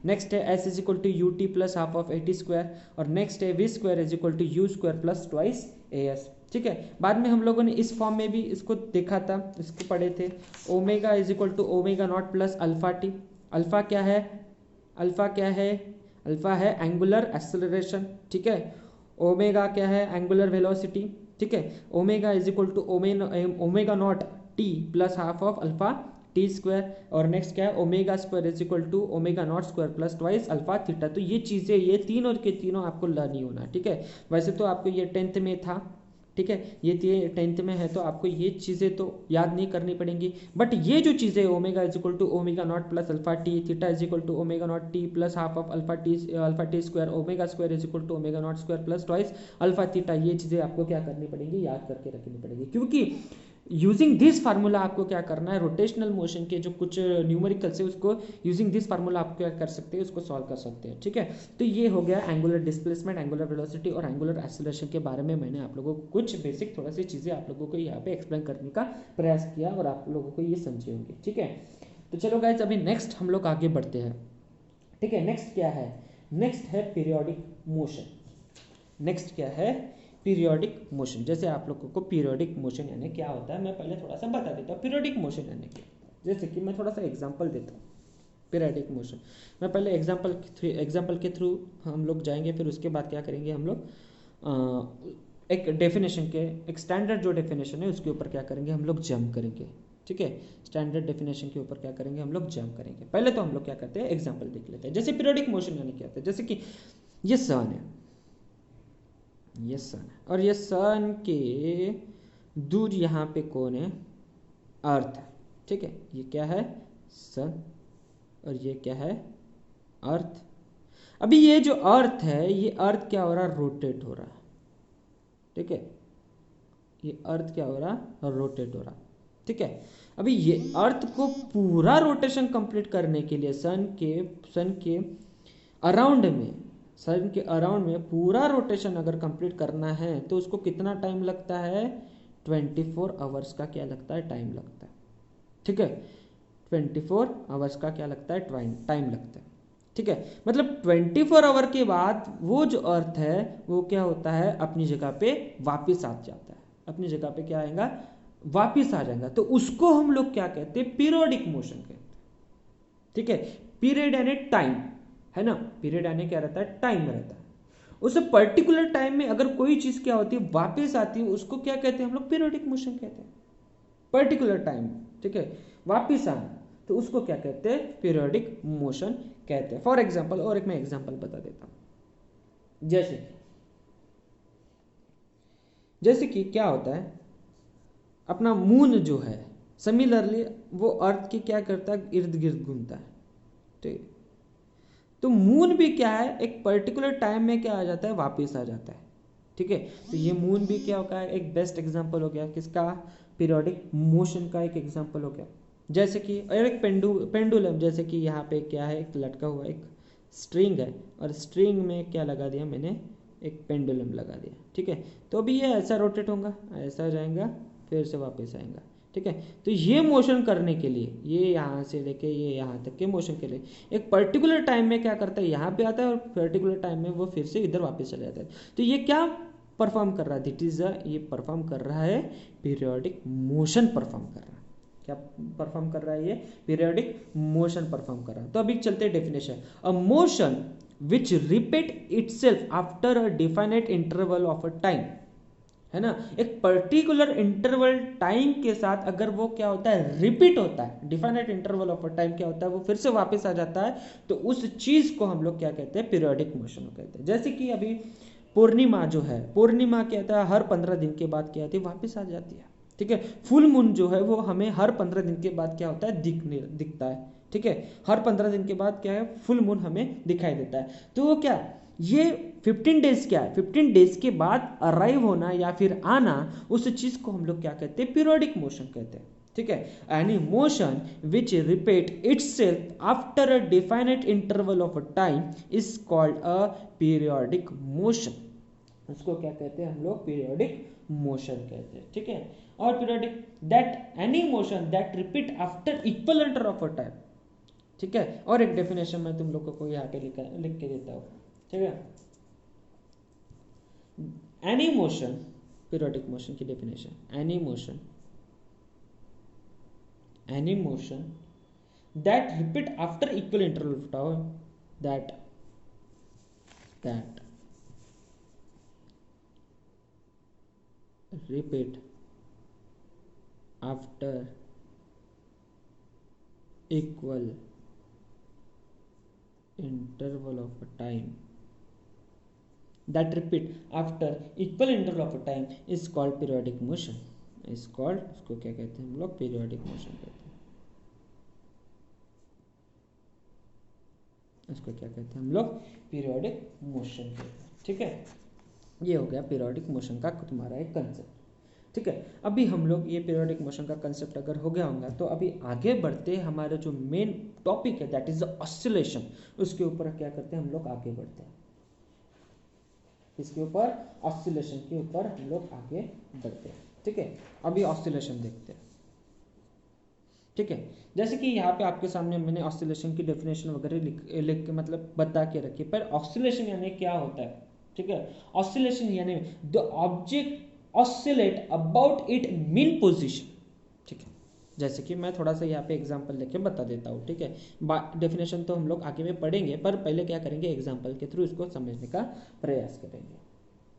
next है s is equal to ut plus half of at square, और नेक्स्ट है v square is equal to u square plus twice as। ठीक है, बाद में हम लोगों ने इस फॉर्म में भी इसको देखा था, इसको पढ़े थे। Omega is equal to omega naught plus alpha T. Alpha क्या है? अल्फा क्या है? अल्फा है एंगुलर एक्सेलरेशन। ठीक है, ओमेगा क्या है? Angular velocity. ठीक है, omega is equal to omega naught T plus half of alpha T square, और नेक्स्ट क्या है? Omega square is equal to omega naught square plus twice alpha theta. तो ये चीज़ें, ये तीनों के तीनों आपको लर्न ही होना। ठीक है, वैसे तो आपको ये 10th में था। ठीक है, ये 10th में है, तो आपको ये चीज़ें तो याद नहीं करनी पड़ेंगी, बट ये जो चीज़ें omega is equal to omega naught plus alpha T, theta is equal to omega naught T plus half of alpha T square, omega square is equal to omega naught square plus twice alpha theta, ये चीज़ें आपको क्या करनी पड़ेंगी? याद करके रखनी पड़ेगी। क्योंकि यूजिंग दिस फार्मूला आपको क्या करना है? रोटेशनल मोशन के जो कुछ न्यूमेरिकल्स है, उसको यूजिंग दिस फार्मूला आप क्या कर सकते हैं? उसको सॉल्व कर सकते हैं। ठीक है, तो ये हो गया एंगुलर डिस्प्लेसमेंट, एंगुलर वेलोसिटी और एंगुलर एक्सेलरेशन के बारे में मैंने आप लोगों को कुछ बेसिक थोड़ा सी चीज़ें आप लोगों को यहाँ पे एक्सप्लेन करने का प्रयास किया, और आप लोगों को ये समझे होंगे। ठीक है, तो चलो गाइस, अभी नेक्स्ट हम लोग आगे बढ़ते हैं। ठीक है, नेक्स्ट क्या है? नेक्स्ट है पीरियोडिक मोशन। नेक्स्ट क्या है? Periodic motion. जैसे आप लोगों को पीरियोडिक मोशन यानी क्या होता है, मैं पहले थोड़ा सा बता देता हूँ पीरियोडिक मोशन यानी क्या। जैसे कि मैं थोड़ा सा एग्जांपल देता हूँ पीरियोडिक मोशन। मैं पहले एग्जांपल के थ्रू हम लोग जाएंगे, फिर उसके बाद क्या करेंगे हम लोग एक डेफिनेशन के, एक स्टैंडर्ड जो डेफिनेशन है उसके ऊपर क्या करेंगे हम लोग? जंप करेंगे। ठीक है, स्टैंडर्ड डेफिनेशन के ऊपर क्या करेंगे हम लोग? जंप करेंगे। पहले तो हम लोग क्या करते हैं? एग्जाम्पल देख लेते हैं। जैसे पीरियोडिक मोशन यानी क्या होता है, जैसे कि ये सन है, ये सन, और ये सन के दूर यहाँ पे कौन है? अर्थ है। ठीक है, ये क्या है? सन, और ये क्या है? अर्थ। अभी ये जो अर्थ है, ये अर्थ क्या हो रहा है? रोटेट हो रहा है। ठीक है, ये अर्थ क्या हो रहा है? रोटेट हो रहा। ठीक है, अभी ये अर्थ को पूरा रोटेशन कंप्लीट करने के लिए सन के अराउंड में पूरा रोटेशन अगर कंप्लीट करना है तो उसको कितना टाइम लगता है? 24 आवर्स का क्या लगता है? टाइम लगता है। ठीक है, 24 आवर्स का क्या लगता है? टाइम लगता है। ठीक है, मतलब 24 आवर के बाद वो जो अर्थ है वो क्या होता है? अपनी जगह पे वापिस आ जाता है। अपनी जगह पे क्या आएगा? वापिस आ जाएगा। तो उसको हम लोग क्या कहते हैं? पीरियोडिक मोशन कहते हैं। ठीक है, पीरियड यानी टाइम है ना, पीरियड यानी क्या रहता है? टाइम रहता है। उस पर्टिकुलर टाइम में अगर कोई चीज क्या होती है? वापिस आती है, उसको क्या कहते हैं हम लोग? पीरियोडिक मोशन कहते हैं। पर्टिकुलर टाइम, ठीक है, वापिस आना, तो उसको क्या कहते हैं? पीरियोडिक मोशन कहते हैं। फॉर एग्जाम्पल, और एक मैं एग्जाम्पल बता देता हूं। जैसे कि क्या होता है, अपना मून जो है सिमिलरली वो अर्थ के क्या करता है? इर्द गिर्द घूमता है। ठीक, तो मून भी क्या है? एक पर्टिकुलर टाइम में क्या आ जाता है? वापिस आ जाता है। ठीक है, तो ये मून भी क्या होगा? एक बेस्ट एग्जांपल हो गया किसका? पीरियोडिक मोशन का एक एग्जांपल हो गया। जैसे कि और एक पेंडुलम, जैसे कि यहाँ पे क्या है? एक लटका हुआ एक स्ट्रिंग है, और स्ट्रिंग में क्या लगा दिया मैंने? एक पेंडुलम लगा दिया। ठीक है, तो अभी ये ऐसा रोटेट होगा, ऐसा जाएगा, फिर से वापस आएगा। ठीक है, तो ये मोशन करने के लिए, ये यहाँ से लेके ये यहाँ तक के मोशन के लिए एक पर्टिकुलर टाइम में क्या करता है? यहाँ पे आता है, और पर्टिकुलर टाइम में वो फिर से इधर वापस चला जाता है। तो ये क्या परफॉर्म कर रहा है? दिट इज ये परफॉर्म कर रहा है पीरियोडिक मोशन परफॉर्म कर रहा है। क्या परफॉर्म कर रहा है? ये पीरियोडिक मोशन परफॉर्म कर रहा है। तो अभी चलते हैं definition. A motion which repeat itself after a definite interval of a time, है ना, एक पर्टिकुलर इंटरवल टाइम के साथ अगर वो क्या होता है, रिपीट होता है, definite interval of a time क्या होता है, वो फिर से वापस आ जाता है, तो उस चीज को हम लोग क्या कहते हैं, पीरियोडिक मोशन कहते हैं। जैसे कि अभी पूर्णिमा जो है, पूर्णिमा क्या होता है, हर 15 दिन के बाद क्या होती है, वापस आ जाती है, ठीक है। फुल मून जो है वो हमें हर 15 दिन के बाद क्या होता है, दिखता है, ठीक है। हर 15 दिन के बाद क्या है, फुल मून हमें दिखाई देता है। तो वो क्या, ये 15 डेज क्या है, 15 डेज के बाद अराइव होना या फिर आना, उस चीज को हम लोग क्या कहते हैं, पीरियोडिक मोशन कहते हैं, ठीक है। Any motion which repeat itself after a definite interval of a time is called a periodic motion, उसको क्या कहते हैं हम लोग, पीरियोडिक मोशन कहते हैं, ठीक है। और periodic that any motion that repeat after equal interval of a time, ठीक है। और एक डेफिनेशन मैं तुम लोगों को यहाँ पे लिख के देता हूँ, ठीक है। एनी मोशन, पीरियोडिक मोशन की definition, any motion that repeat after equal interval of time, that repeat after equal interval of a time, that repeat after equal interval of a time is called periodic motion, is called, उसको क्या कहते हैं हम लोग, periodic motion कहते हैं, इसको क्या कहते हैं हम लोग, periodic motion कहते हैं, ठीक है। ये हो गया पीरियोडिक मोशन का तुम्हारा एक कंसेप्ट, ठीक है। अभी हम लोग ये पीरियोडिक मोशन का कंसेप्ट अगर हो गया होगा, तो अभी आगे बढ़ते हमारा जो मेन टॉपिक है दैट इज द ऑसिलेशन, उसके ऊपर क्या करते हैं हम लोग, आगे बढ़ते हैं, इसके ऊपर ऑसिलेशन के ऊपर हम लोग आगे बढ़ते हैं, ठीक है। अभी ऑसिलेशन देखते हैं, ठीक है। जैसे कि यहाँ पे आपके सामने मैंने ऑसिलेशन की डेफिनेशन वगैरह लिख के मतलब बता के रखी, पर ऑसिलेशन यानी क्या होता है, ठीक है। ऑसिलेशन यानी the object oscillate about it mean position, ठीक है। जैसे कि मैं थोड़ा सा यहाँ पे एग्जांपल लेके बता देता हूँ, ठीक है। डेफिनेशन तो हम लोग आगे में पढ़ेंगे, पर पहले क्या करेंगे, एग्जांपल के थ्रू इसको समझने का प्रयास करेंगे,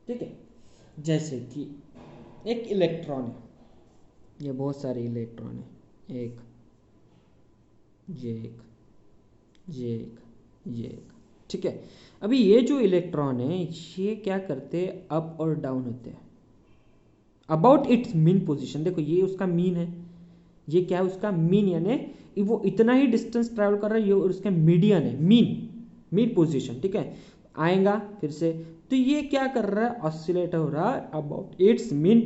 ठीक है। जैसे कि एक इलेक्ट्रॉन है, ये बहुत सारे इलेक्ट्रॉन है, एक ये एक, ठीक है। अभी ये जो इलेक्ट्रॉन है ये क्या करते हैं, अप और डाउन होते हैं अबाउट इट्स मीन पोजीशन। देखो ये उसका मीन है, ये क्या है उसका मीन, यानी वो इतना ही डिस्टेंस ट्रैवल कर रहा है, ये उसका मीडियन है, मीन पोजीशन, ठीक है। आएगा फिर से, तो ये क्या कर रहा है, ऑसिलेट हो रहा है अबाउट इट्स मीन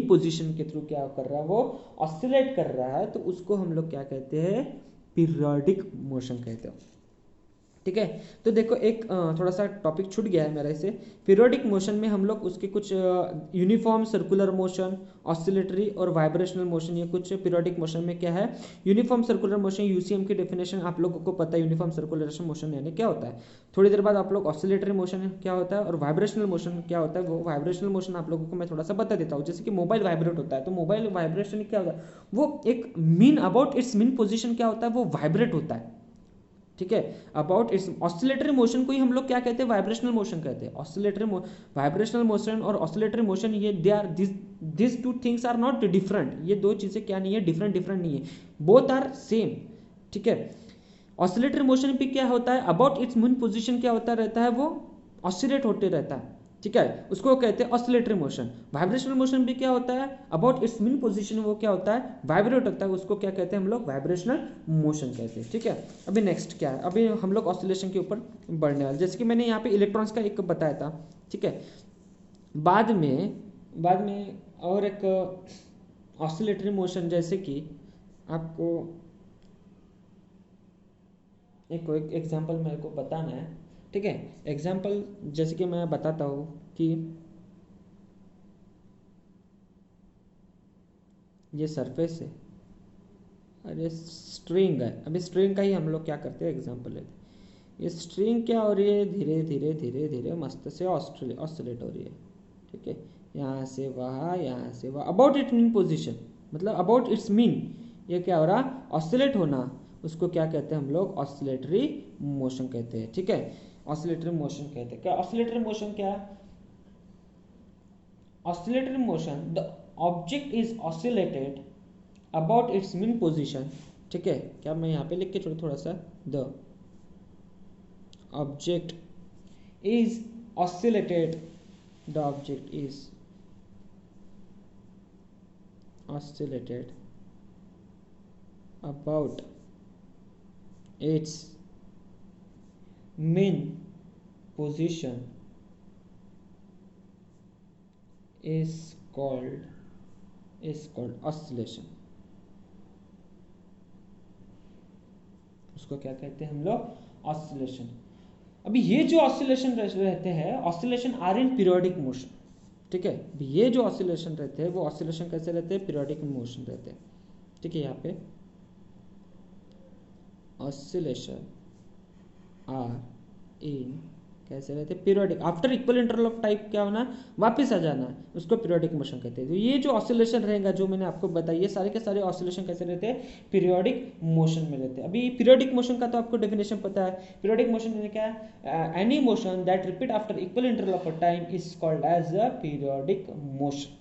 पोजीशन के थ्रू क्या कर रहा है, वो ऑसिलेट कर रहा है, तो उसको हम लोग क्या कहते हैं, पीरियोडिक मोशन कहते हैं, ठीक है। तो देखो एक थोड़ा सा टॉपिक छूट गया है मेरे से। पीरियोडिक मोशन में हम लोग उसके कुछ यूनिफॉर्म सर्कुलर मोशन, ऑसिलेटरी और वाइब्रेशनल मोशन, ये कुछ पीरियोडिक मोशन में क्या है। यूनिफॉर्म सर्कुलर मोशन, यूसीएम की डेफिनेशन आप लोगों को पता है, यूनिफॉर्म सर्कुलर मोशन यानी क्या होता है। थोड़ी देर बाद आप लोग ऑसिलेटरी मोशन क्या होता है और वाइब्रेशनल मोशन क्या होता है, वो वाइब्रेशनल मोशन आप लोगों को मैं थोड़ा सा बता देता हूँ। जैसे कि मोबाइल वाइब्रेट होता है, तो मोबाइल वाइब्रेशन क्या होता है, वो एक mean about its mean position क्या होता है, वो वाइब्रेट होता है, ठीक है। अबाउट इट्स ऑसिलेटरी मोशन को ही हम लोग क्या कहते हैं, वाइब्रेशनल मोशन कहते हैं। ऑसिलेटरी वाइब्रेशनल मोशन और ऑसिलेटरी मोशन, ये they are this two things are not different, ये दो चीजें क्या नहीं है, डिफरेंट नहीं है, बोथ आर सेम, ठीक है। ऑसिलेटरी मोशन भी क्या होता है, अबाउट इट्स मीन पोजीशन क्या होता रहता है, वो ऑसिलेट होते रहता है, ठीक है, उसको कहते हैं ऑसिलेटरी मोशन। वाइब्रेशनल मोशन भी क्या होता है, अबाउट इट्स मीन पोजीशन वो क्या होता है, वाइब्रेट होता है, उसको क्या कहते हैं हम लोग, वाइब्रेशनल मोशन कहते हैं, ठीक है। अभी नेक्स्ट क्या है, अभी हम लोग ऑसिलेशन के ऊपर बढ़ने वाले, जैसे कि मैंने यहाँ पे इलेक्ट्रॉन्स का एक बताया था, ठीक है। बाद में और एक ऑसिलेटरी मोशन, जैसे कि आपको एक एग्जाम्पल मेरे को बताना है, ठीक है। एग्जाम्पल जैसे कि मैं बताता हूँ कि ये सरफेस है और ये स्ट्रिंग है। अभी स्ट्रिंग का ही हम लोग क्या करते हैं, एग्जाम्पल लेते हैं। ये स्ट्रिंग क्या हो रही है, धीरे धीरे मस्त से ऑसिलेट हो रही है, ठीक है। यहाँ से वहाँ अबाउट इट मीन पोजिशन, मतलब अबाउट इट्स मीन, ये क्या हो रहा, ऑसिलेट होना, उसको क्या कहते हैं हम लोग, ऑसिलेटरी मोशन कहते हैं। ठीक है, ऑसिलेटरी मोशन कहते हैं। क्या ऑसिलेटरी मोशन क्या है? Oscillatory motion, the object is oscillated about its mean position. ठीक है, क्या मैं यहाँ पे लिख के छोड़ थोड़ा सा, the object is oscillated, the object is oscillated about its mean position is called oscillation। उसको क्या कहते हैं हम लोग, ऑसिलेशन। अभी ये जो ऑसिलेशन रहते हैं, oscillation are in periodic motion. ठीक है, ये जो ऑसिलेशन रहते हैं वो ऑसिलेशन कैसे रहते हैं, पीरियोडिक मोशन रहते हैं। ठीक है, यहाँ पे ऑसिलेशन आर इन कैसे रहते हैं, periodic. After equal interval of time क्या होना, वापस आ जाना, उसको पीरियोडिक मोशन कहते हैं। तो ये जो ऑसिलेशन रहेगा जो मैंने आपको बताया, ये सारे के सारे ऑसिलेशन कैसे रहते हैं, पीरियोडिक मोशन में रहते हैं। अभी पीरियोडिक मोशन का तो आपको डेफिनेशन पता है। पीरियोडिक मोशन में क्या है, any motion that repeat after equal interval of a time is called as a periodic motion.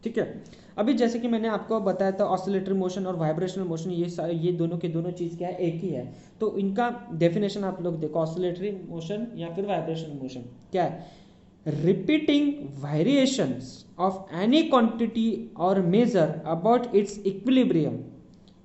ठीक है, अभी जैसे कि मैंने आपको बताया था, ऑसिलेटरी मोशन और वाइब्रेशनल मोशन ये दोनों के दोनों चीज़ क्या है, एक ही है। तो इनका डेफिनेशन आप लोग देखो, ऑसिलेटरी मोशन या फिर वाइब्रेशनल मोशन क्या है, repeating variations of any quantity और measure about its equilibrium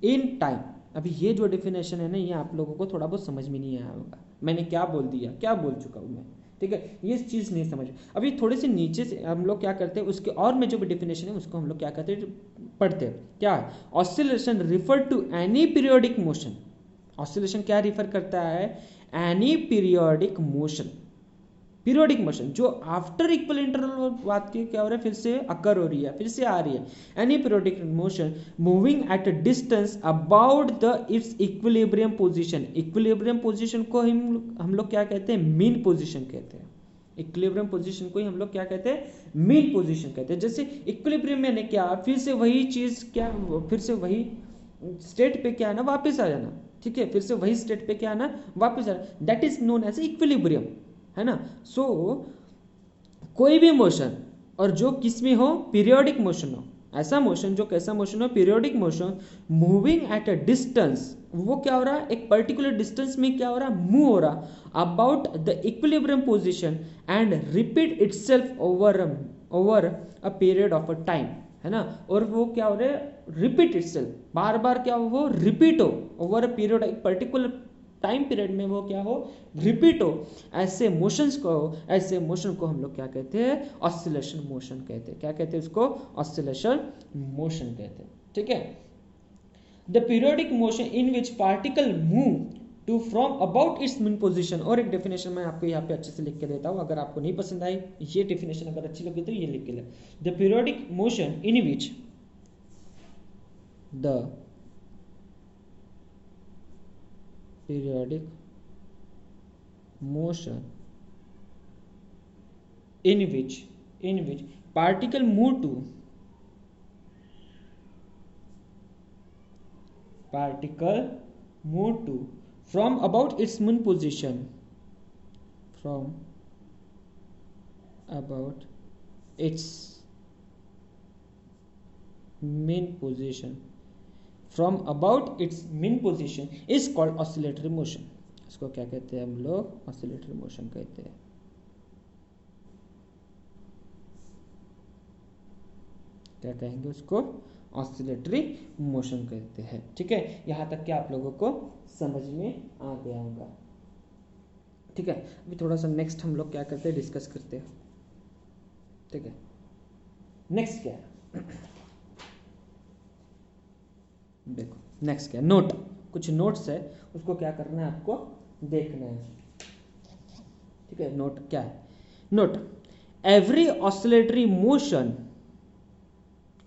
in time. अभी ये जो डेफिनेशन है ना, ये आप लोगों को थोड़ा बहुत समझ में नहीं आया होगा, मैंने क्या बोल दिया, क्या बोल चुका हूँ मैं। ठीक है, ये चीज़ नहीं समझ। अभी थोड़े से नीचे से हम लोग क्या करते हैं, उसके और में जो भी डेफिनेशन है उसको हम लोग क्या करते हैं, पढ़ते हैं। क्या है, oscillation refer to any periodic motion. Oscillation क्या रिफर करता है, any periodic motion, periodic motion जो आफ्टर इक्वल इंटरवल बात की क्या हो रहा है, फिर से अकर हो रही है, फिर से आ रही है। Any periodic motion moving at a distance about the it's equilibrium position. Equilibrium position को हम लोग क्या कहते हैं, मीन पोजीशन कहते हैं। इक्विलिब्रियम पोजीशन को ही हम लोग क्या कहते हैं, मीन पोजीशन कहते हैं। जैसे इक्विलिब्रियम में क्या, फिर से वही चीज क्या, फिर से वही स्टेट पे क्या है ना, वापस आ जाना। ठीक है, फिर से वही स्टेट पे क्या है ना, वापस आ जाना, that is known as equilibrium, है ना। सो कोई भी मोशन और जो किस में हो, पीरियोडिक मोशन हो, ऐसा मोशन जो कैसा मोशन हो, periodic motion, moving at a distance, वो क्या हो रहा है, एक पर्टिकुलर डिस्टेंस में क्या हो रहा है, मूव हो रहा, about the equilibrium position and repeat itself over a period of a time, है ना। और वो क्या हो रहा है, रिपीट इटसेल्फ, बार बार क्या हो, रिपीट हो, ओवर अ पीरियड, एक पर्टिकुलर टाइम पीरियड में वो क्या हो, रिपीट हो। ऐसे मोशंस को, ऐसे मोशन को हम लोग क्या कहते हैं, ऑसिलेशन मोशन कहते हैं। क्या कहते हैं उसको, ऑसिलेशन मोशन कहते हैं। ठीक है, the periodic motion in which particle move to fro about its mean position. और एक डेफिनेशन मैं आपको यहाँ पे अच्छे से लिख के देता हूँ, अगर आपको नहीं पसंद आई ये डेफिनेशन अगर अच्छी लगी तो ये लिख के ले। The periodic motion in which the periodic motion in which particle move to from about its mean position, from about its mean position, from about its mean position is called oscillatory motion। इसको क्या कहते हैं हम लोग, oscillatory motion कहते हैं। क्या कहेंगे उसको, oscillatory motion कहते हैं। ठीक है, यहां तक कि आप लोगों को समझ में आ गया होगा। ठीक है, अभी थोड़ा सा नेक्स्ट हम लोग क्या करते हैं, डिस्कस करते हैं। ठीक है, नेक्स्ट क्या है, देखो नेक्स्ट क्या, नोट, कुछ नोट्स है, उसको क्या करना है, आपको देखना है। ठीक है, नोट क्या है, नोट एवरी ऑसिलेटरी मोशन,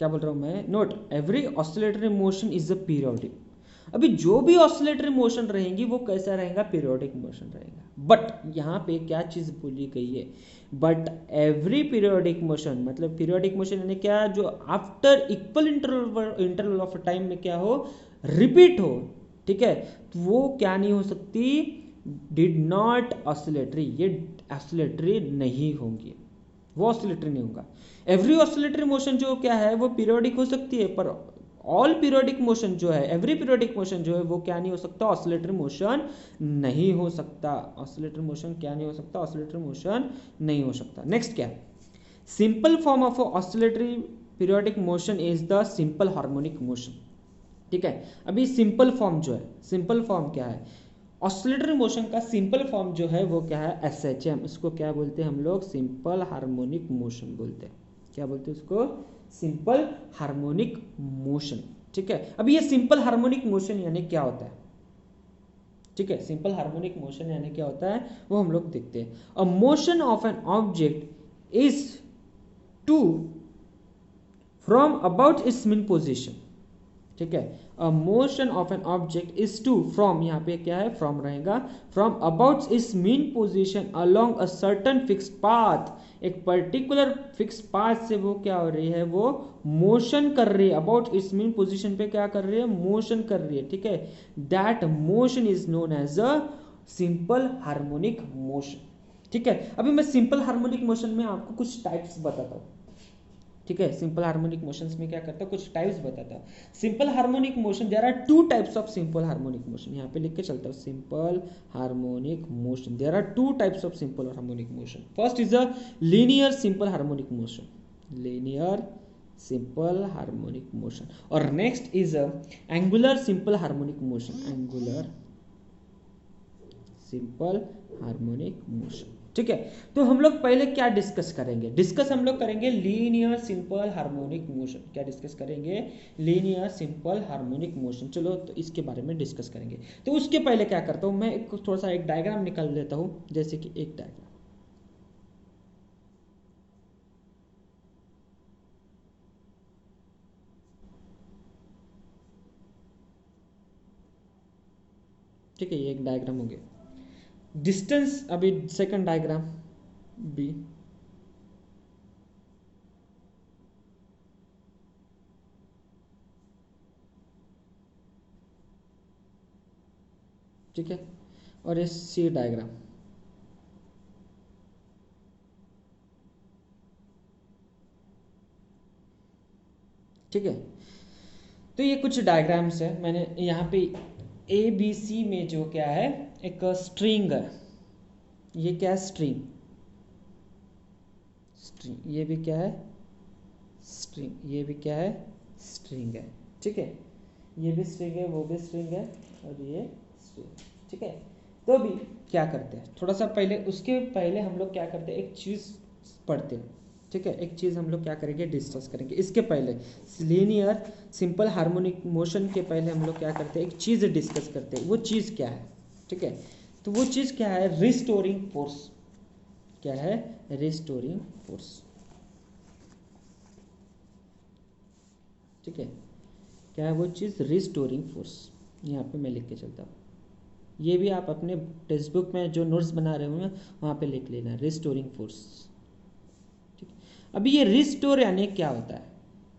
क्या बोल रहा हूं मैं, note every oscillatory motion is a periodic. अभी जो भी ऑसिलेटरी मोशन रहेंगी वो कैसा रहेगा, पीरियोडिक मोशन रहेगा। बट यहाँ पे क्या चीज बोली गई है, बट एवरी पीरियोडिक मोशन, मतलब पीरियोडिक मोशन यानी क्या, जो after equal interval of time में क्या हो, रिपीट हो, ठीक है, तो वो क्या नहीं हो सकती, डिड नॉट ऑसिलेटरी, ये ऑसिलेटरी नहीं होंगी, वो ऑसिलेटरी नहीं होगा। एवरी ऑसिलेटरी मोशन जो क्या है वो पीरियोडिक हो सकती है, पर ऑल पीरियोडिक मोशन जो है, एवरी पीरियोडिक मोशन जो है वो क्या नहीं हो सकता, ऑसिलेटरी मोशन नहीं हो सकता। ऑसिलेटरी मोशन क्या नहीं हो सकता, ऑसिलेटरी मोशन नहीं हो सकता। नेक्स्ट क्या है, simple form of oscillatory periodic motion is the simple harmonic motion. ठीक है, अभी सिंपल फॉर्म जो है, सिंपल फॉर्म क्या है, ऑसिलेटरी मोशन का सिंपल फॉर्म जो है वो क्या है, SHM, इसको क्या बोलते हैं हम लोग, सिंपल हार्मोनिक मोशन बोलते हैं। क्या बोलते हैं उसको, सिंपल हार्मोनिक मोशन। ठीक है, अब ये सिंपल हार्मोनिक मोशन यानी क्या होता है, ठीक है, सिंपल हार्मोनिक मोशन यानी क्या होता है वो हम लोग देखते हैं। A motion of an object is to fro about its mean position. ठीक है, a motion of an object is to fro, यहाँ पे क्या है, फ्रॉम रहेगा, fro about its mean position along a certain fixed path, एक particular fix path से वो क्या हो रही है, वो मोशन कर रही है, अबाउट इट्स मीन पोजीशन पे क्या कर रही है, मोशन कर रही है। ठीक है, that motion is known as a simple harmonic motion. ठीक है, अभी मैं सिंपल हार्मोनिक मोशन में आपको कुछ टाइप्स बताता हूँ। ठीक है, सिंपल हार्मोनिक मोशंस में क्या करता हूँ, कुछ टाइप्स बताता हूँ। Simple harmonic motion, there are two types of simple harmonic motion, यहाँ पे लिख के चलता हूँ, simple harmonic motion, there are two types of simple harmonic motion. First is a linear simple harmonic motion, linear simple harmonic motion, और next is a angular simple harmonic motion, angular simple harmonic motion. ठीक है, तो हम लोग पहले क्या discuss करेंगे, हम लोग करेंगे लीनियर सिंपल हार्मोनिक मोशन। क्या डिस्कस करेंगे, लीनियर सिंपल हार्मोनिक मोशन। चलो तो इसके बारे में डिस्कस करेंगे। तो उसके पहले क्या करता हूं मैं, थोड़ा सा एक डायग्राम निकाल लेता हूं, जैसे कि एक डायग्राम, ठीक है, ये एक डायग्राम हो गया। डिस्टेंस, अभी सेकंड डायग्राम बी, ठीक है, और ये सी डायग्राम। ठीक है, तो ये कुछ डायग्राम्स है, मैंने यहाँ पे ABC में जो क्या है, एक स्ट्रिंग है, ये क्या है, स्ट्रिंग, स्ट्रिंग, ये भी क्या है, स्ट्रिंग, ये भी क्या है, स्ट्रिंग है। ठीक है, ये भी स्ट्रिंग है, वो भी स्ट्रिंग है, और ये स्ट्रिंग। ठीक है, तो अभी क्या करते हैं, थोड़ा सा पहले, उसके पहले हम लोग क्या करते हैं, एक चीज़ पढ़ते हैं। ठीक है, एक चीज़ हम लोग क्या करेंगे, डिस्कस करेंगे। इसके पहले लीनियर सिंपल हार्मोनिक मोशन के पहले हम लोग क्या करते हैं, एक चीज़ डिस्कस करते हैं। वो चीज़ क्या है, ठीक है, तो वो चीज़ क्या है, रिस्टोरिंग फोर्स। क्या है, रिस्टोरिंग फोर्स। ठीक है, क्या है वो चीज़, रिस्टोरिंग फोर्स। यहाँ पे मैं लिख के चलता हूँ, ये भी आप अपने टेक्स्ट बुक में जो नोट्स बना रहे होंगे वहाँ पे लिख लेना, रिस्टोरिंग फोर्स। ठीक है, अभी ये रिस्टोर यानी क्या होता है,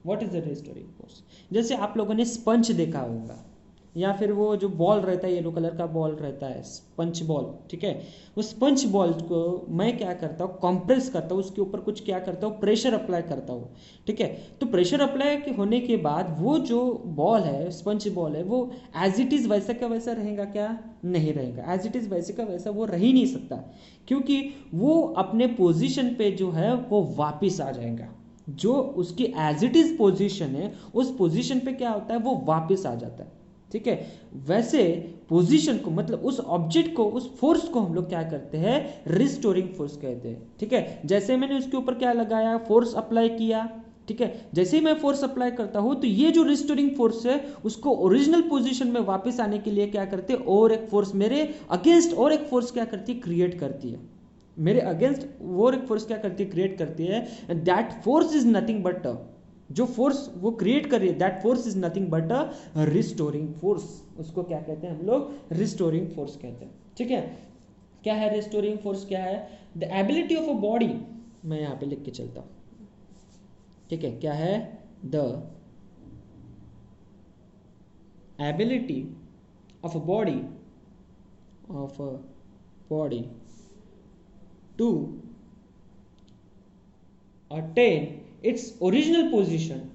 what is the restoring force. जैसे आप लोगों ने स्पंज देखा होगा, या फिर वो जो बॉल रहता है, येलो कलर का बॉल रहता है, स्पंज बॉल। ठीक है, वो स्पंज बॉल को मैं क्या करता हूँ, कंप्रेस करता हूँ, उसके ऊपर कुछ क्या करता हूँ, प्रेशर अप्लाई करता हूँ। ठीक है, तो प्रेशर अप्लाई होने के बाद वो जो बॉल है, स्पंज बॉल है, वो एज इट इज़ वैसा का वैसा रहेगा क्या, नहीं रहेगा, एज इट इज़ वैसे का वैसा वो रह ही नहीं सकता, क्योंकि वो अपने पोजीशन पे जो है वो वापस आ जाएगा। जो उसकी एज इट इज पोजीशन है, उस पोजीशन पे क्या होता है, वो वापस आ जाता है। ठीक है, वैसे पोजीशन को, मतलब उस ऑब्जेक्ट को, उस फोर्स को हम लोग क्या करते हैं, रिस्टोरिंग फोर्स कहते हैं। ठीक है, जैसे मैंने उसके ऊपर क्या लगाया, फोर्स अप्लाई किया। ठीक है, जैसे ही मैं फोर्स अप्लाई करता हूं, तो ये जो रिस्टोरिंग फोर्स है उसको ओरिजिनल पोजीशन में वापस आने के लिए क्या करते हैं, और एक फोर्स मेरे अगेंस्ट, और एक फोर्स क्या करती है, क्रिएट करती है मेरे अगेंस्ट, वो एक फोर्स क्या करती है, क्रिएट करती है। And that force is nothing but, जो फोर्स वो क्रिएट कर रही है, that force is nothing but a restoring force. उसको क्या कहते हैं हम लोग, रिस्टोरिंग फोर्स कहते हैं। ठीक है, क्या है रिस्टोरिंग फोर्स, क्या है, the ability of a body, मैं यहाँ पे लिख के चलता हूँ। ठीक है, क्या है, the ability of a body to attain its original position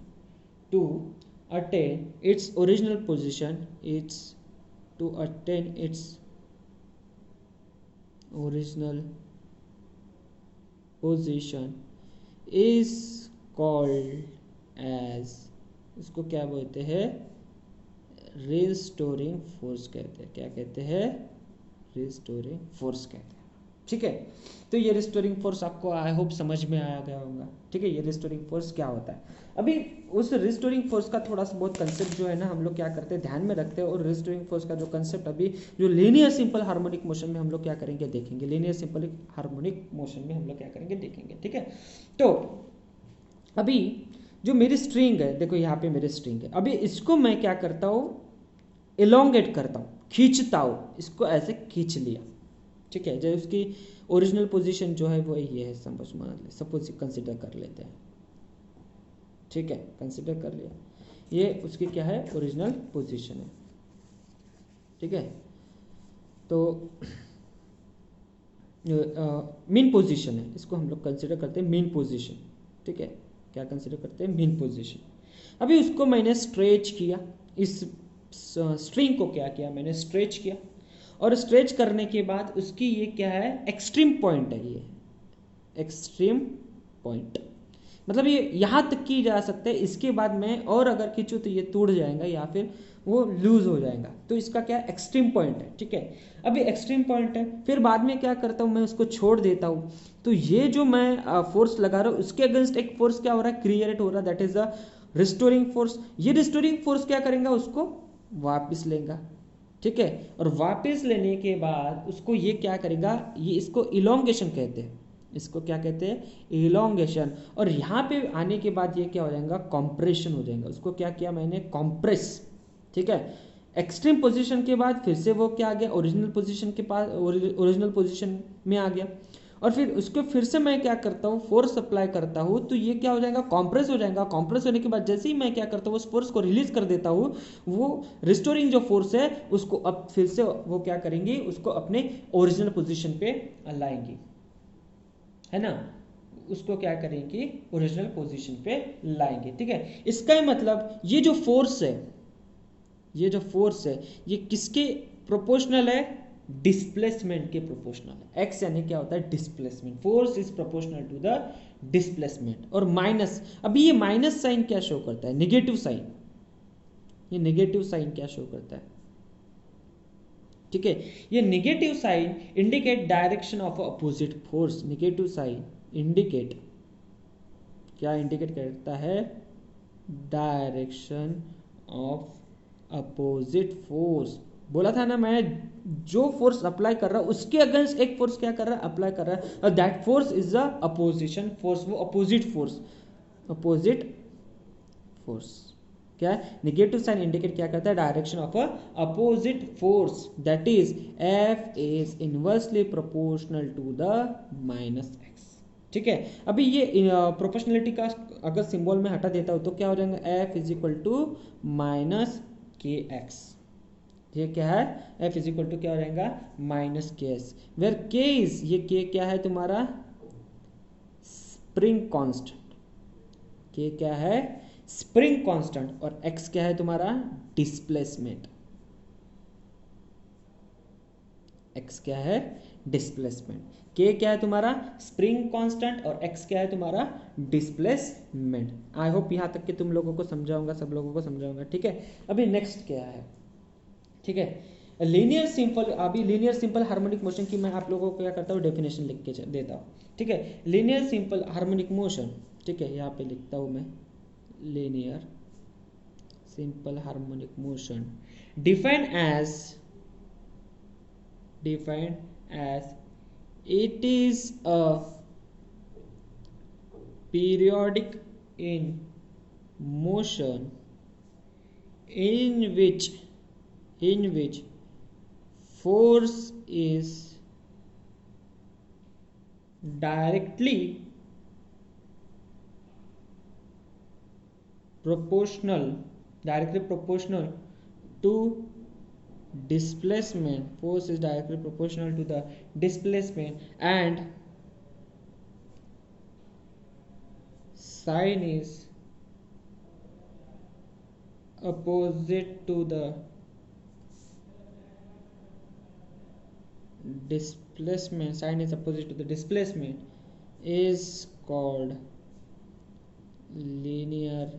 is called as, इसको क्या बोलते हैं, रिस्टोरिंग फोर्स कहते हैं। क्या कहते हैं? रिस्टोरिंग फोर्स कहते हैं। ठीक है, तो ये रिस्टोरिंग फोर्स आपको आई होप समझ में आया गया होगा। ठीक है, ये रिस्टोरिंग फोर्स क्या होता है। अभी उस रिस्टोरिंग फोर्स का थोड़ा सा बहुत कंसेप्ट जो है ना हम लोग क्या करते हैं, ध्यान में रखते हैं। और रिस्टोरिंग फोर्स का जो कंसेप्ट अभी जो लीनियर सिंपल हार्मोनिक मोशन में हम लोग क्या करेंगे, देखेंगे। लीनियर सिंपल हार्मोनिक मोशन में हम लोग क्या करेंगे, देखेंगे। ठीक है, तो अभी जो मेरी स्ट्रिंग है, देखो यहाँ पे मेरी स्ट्रिंग है, अभी इसको मैं क्या करता हूँ, इलोंगेट करता हूँ, खींचता हूँ, इसको ऐसे खींच लिया। ठीक है, जब उसकी ओरिजिनल पोजीशन जो है वो ये है, सपोज कंसिडर कर लेते हैं। ठीक है, कंसिडर कर लिया, ये उसकी क्या है, ओरिजिनल पोजीशन है। ठीक है, तो मीन पोजीशन है, इसको हम लोग कंसिडर करते हैं मीन पोजीशन। ठीक है, क्या कंसिडर करते हैं, मीन पोजीशन। अभी उसको मैंने स्ट्रेच किया, इस स्ट्रिंग को क्या किया, मैंने स्ट्रेच किया। और स्ट्रेच करने के बाद उसकी ये क्या है, एक्सट्रीम पॉइंट है, ये एक्सट्रीम पॉइंट, मतलब ये यहाँ तक की जा सकता है। इसके बाद में और अगर खींचूं तो ये टूट जाएगा या फिर वो लूज हो जाएगा। तो इसका क्या एक्सट्रीम पॉइंट है। ठीक है, अभी एक्सट्रीम पॉइंट है, फिर बाद में क्या करता हूँ, मैं उसको छोड़ देता हूँ। तो ये जो मैं फोर्स लगा रहा हूँ उसके अगेंस्ट एक फोर्स क्या हो रहा है, क्रिएट हो रहा है, that is the restoring force. ये रिस्टोरिंग फोर्स क्या करेगा, उसको वापस लेगा। ठीक है, और वापस लेने के बाद उसको ये क्या करेगा, ये इसको इलोंगेशन कहते हैं, इसको क्या कहते हैं, इलोंगेशन। और यहाँ पे आने के बाद ये क्या हो जाएगा, कॉम्प्रेशन हो जाएगा। उसको क्या किया मैंने, कॉम्प्रेस। ठीक है, एक्सट्रीम पोजीशन के बाद फिर से वो क्या आ गया, ओरिजिनल पोजीशन के पास, ओरिजिनल पोजीशन में आ गया। और फिर उसको फिर से मैं क्या करता हूँ, फोर्स अप्लाई करता हूँ, तो ये क्या हो जाएगा, कॉम्प्रेस हो जाएगा। कॉम्प्रेस होने के बाद जैसे ही मैं क्या करता हूँ, उस फोर्स को रिलीज कर देता हूँ, वो रिस्टोरिंग जो फोर्स है उसको अब फिर से वो क्या करेंगी, उसको अपने ओरिजिनल पोजीशन पे लाएंगी, है ना, उसको क्या करेंगी, ओरिजिनल पोजीशन पे लाएंगे। ठीक है, इसका मतलब ये जो फोर्स है, ये जो फोर्स है ये किसके प्रोपोर्शनल है, डिस्प्लेसमेंट के प्रोपोर्शनल है। एक्स यानी क्या होता है, displacement, force is proportional to the displacement. और माइनस, अभी ये माइनस साइन क्या शो करता है, नेगेटिव साइन, ये नेगेटिव साइन क्या शो करता है। ठीक है, ये negative sign indicate direction of opposite force. Negative sign indicate, क्या इंडिकेट करता है, डायरेक्शन ऑफ अपोजिट फोर्स। बोला था ना मैं, जो फोर्स अप्लाई कर रहा है उसके अगेंस्ट एक फोर्स क्या कर रहा है, अप्लाई कर रहा है, और that force is the opposition force, वो अपोजिट फोर्स, अपोजिट फोर्स। क्या है, नेगेटिव साइन इंडिकेट क्या करता है, direction of a opposite force, that is F is inversely proportional to the minus X. ठीक है, अभी ये प्रोपोर्शनलिटी का अगर सिंबल में हटा देता हूं तो क्या हो जाएगा, F is equal to minus K X. ये क्या है, एफ इज इक्वल टू क्या हो जाएगा, माइनस के एस, वेयर के इज, ये के क्या है तुम्हारा, स्प्रिंग कांस्टेंट। के क्या है, स्प्रिंग कांस्टेंट। और एक्स क्या है तुम्हारा, डिस्प्लेसमेंट। एक्स क्या है, डिस्प्लेसमेंट। के क्या है तुम्हारा, स्प्रिंग कांस्टेंट, और एक्स क्या है तुम्हारा, डिस्प्लेसमेंट। आई होप यहां तक कि तुम लोगों को समझाऊंगा, सब लोगों को समझाऊंगा। ठीक है, अभी नेक्स्ट क्या है, ठीक है, लीनियर सिंपल। अभी लीनियर सिंपल हार्मोनिक मोशन की मैं आप लोगों को क्या करता हूँ, डेफिनेशन लिख के देता हूँ। ठीक है, लीनियर सिंपल हार्मोनिक मोशन, ठीक है, यहाँ पे लिखता हूँ मैं, linear simple harmonic motion defined as it is a periodic in motion in which force is directly proportional to displacement, force is directly proportional to the displacement, and sign is opposite to the displacement, sign is opposite to the displacement is called linear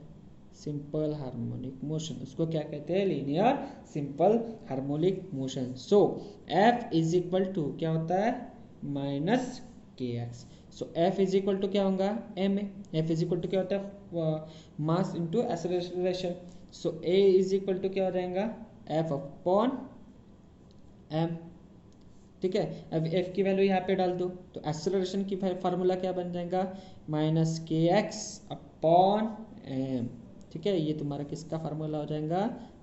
simple harmonic motion. उसको क्या कहते हैं? Linear simple harmonic motion. So F is equal to क्या होता है? Minus K X. So F is equal to क्या होगा? M A. F is equal to क्या होता है? Mass into acceleration. So A is equal to क्या हो जाएगा? F upon M. ठीक है, अब एफ की वैल्यू यहाँ पे डाल दो तो एक्सेलरेशन की फार्मूला क्या बन जाएगा? Minus K X upon M. ठीक है, ये तुम्हारा किसका फार्मूला हो जाएगा?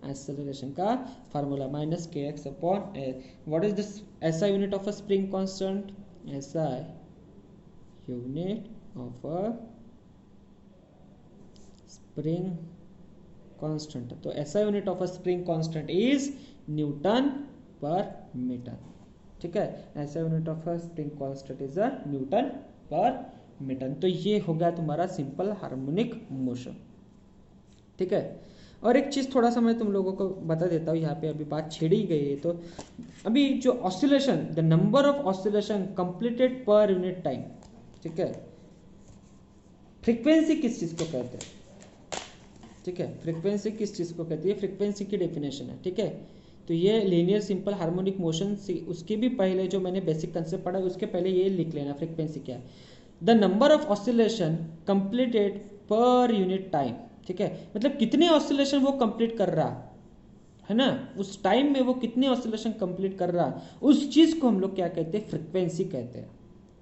एक्सेलरेशन का formula, minus K X upon M. What is this? SI unit of a spring constant, SI unit of a spring constant. तो SI unit of a spring constant is newton per metre. ठीक है, ऐसा unit of spring constant is a newton per metre. तो ये हो गया तुम्हारा simple harmonic motion. ठीक है, और एक चीज थोड़ा सा मैं तुम लोगों को बता देता हूँ, यहाँ पे अभी बात छेड़ी गई है। तो अभी जो oscillation, the number of oscillation completed per unit time, ठीक है, फ्रीक्वेंसी किस चीज को कहते हैं? ठीक है, फ्रीक्वेंसी किस चीज को कहती है? फ्रीक्वेंसी की डेफिनेशन है। ठीक है, तो ये लीनियर सिंपल हार्मोनिक मोशन से उसके भी पहले जो मैंने बेसिक कंसेप्ट पढ़ा उसके पहले ये लिख लेना फ्रीक्वेंसी क्या है। The number of oscillation completed per unit time. ठीक है, मतलब कितने ऑसिलेशन वो कंप्लीट कर रहा है ना, उस टाइम में वो कितने ऑसिलेशन कंप्लीट कर रहा, उस चीज को हम लोग क्या कहते हैं? फ्रीक्वेंसी कहते हैं।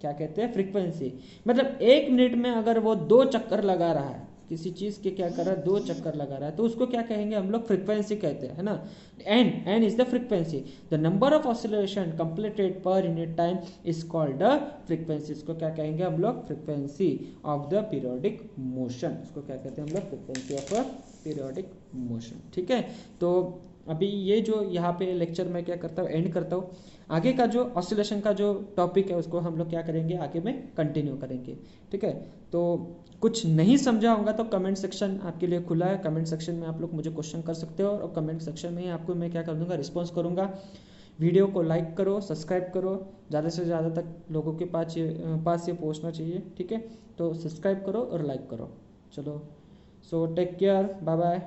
क्या कहते हैं? फ्रीक्वेंसी। मतलब 1 मिनट में अगर वो 2 चक्कर लगा रहा है किसी चीज के, क्या कर रहा है? 2 चक्कर लगा रहा है, तो उसको क्या कहेंगे हम लोग? फ्रीक्वेंसी कहते हैं, है ना। N is the frequency. The number of oscillation completed per unit time is called the frequency. इसको क्या कहेंगे हम लोग? Frequency of the periodic motion. इसको क्या कहते हैं हम लोग? Frequency of a periodic motion. ठीक है, तो अभी ये जो यहाँ पे लेक्चर में क्या करता हूँ? एंड करता हूँ। आगे का जो ऑसिलेशन का जो टॉपिक है उसको हम लोग क्या करेंगे? आगे में कंटिन्यू करेंगे। ठीक है, तो कुछ नहीं समझा होगा तो कमेंट सेक्शन आपके लिए खुला है। कमेंट सेक्शन में आप लोग मुझे क्वेश्चन कर सकते हो और कमेंट सेक्शन में ही आपको मैं क्या कर दूंगा? रिस्पॉन्स करूंगा। वीडियो को लाइक करो, सब्सक्राइब करो, ज़्यादा से ज़्यादा तक लोगों के पास ये पहुँचना चाहिए। ठीक है, तो सब्सक्राइब करो और लाइक करो। चलो, so take care, bye bye.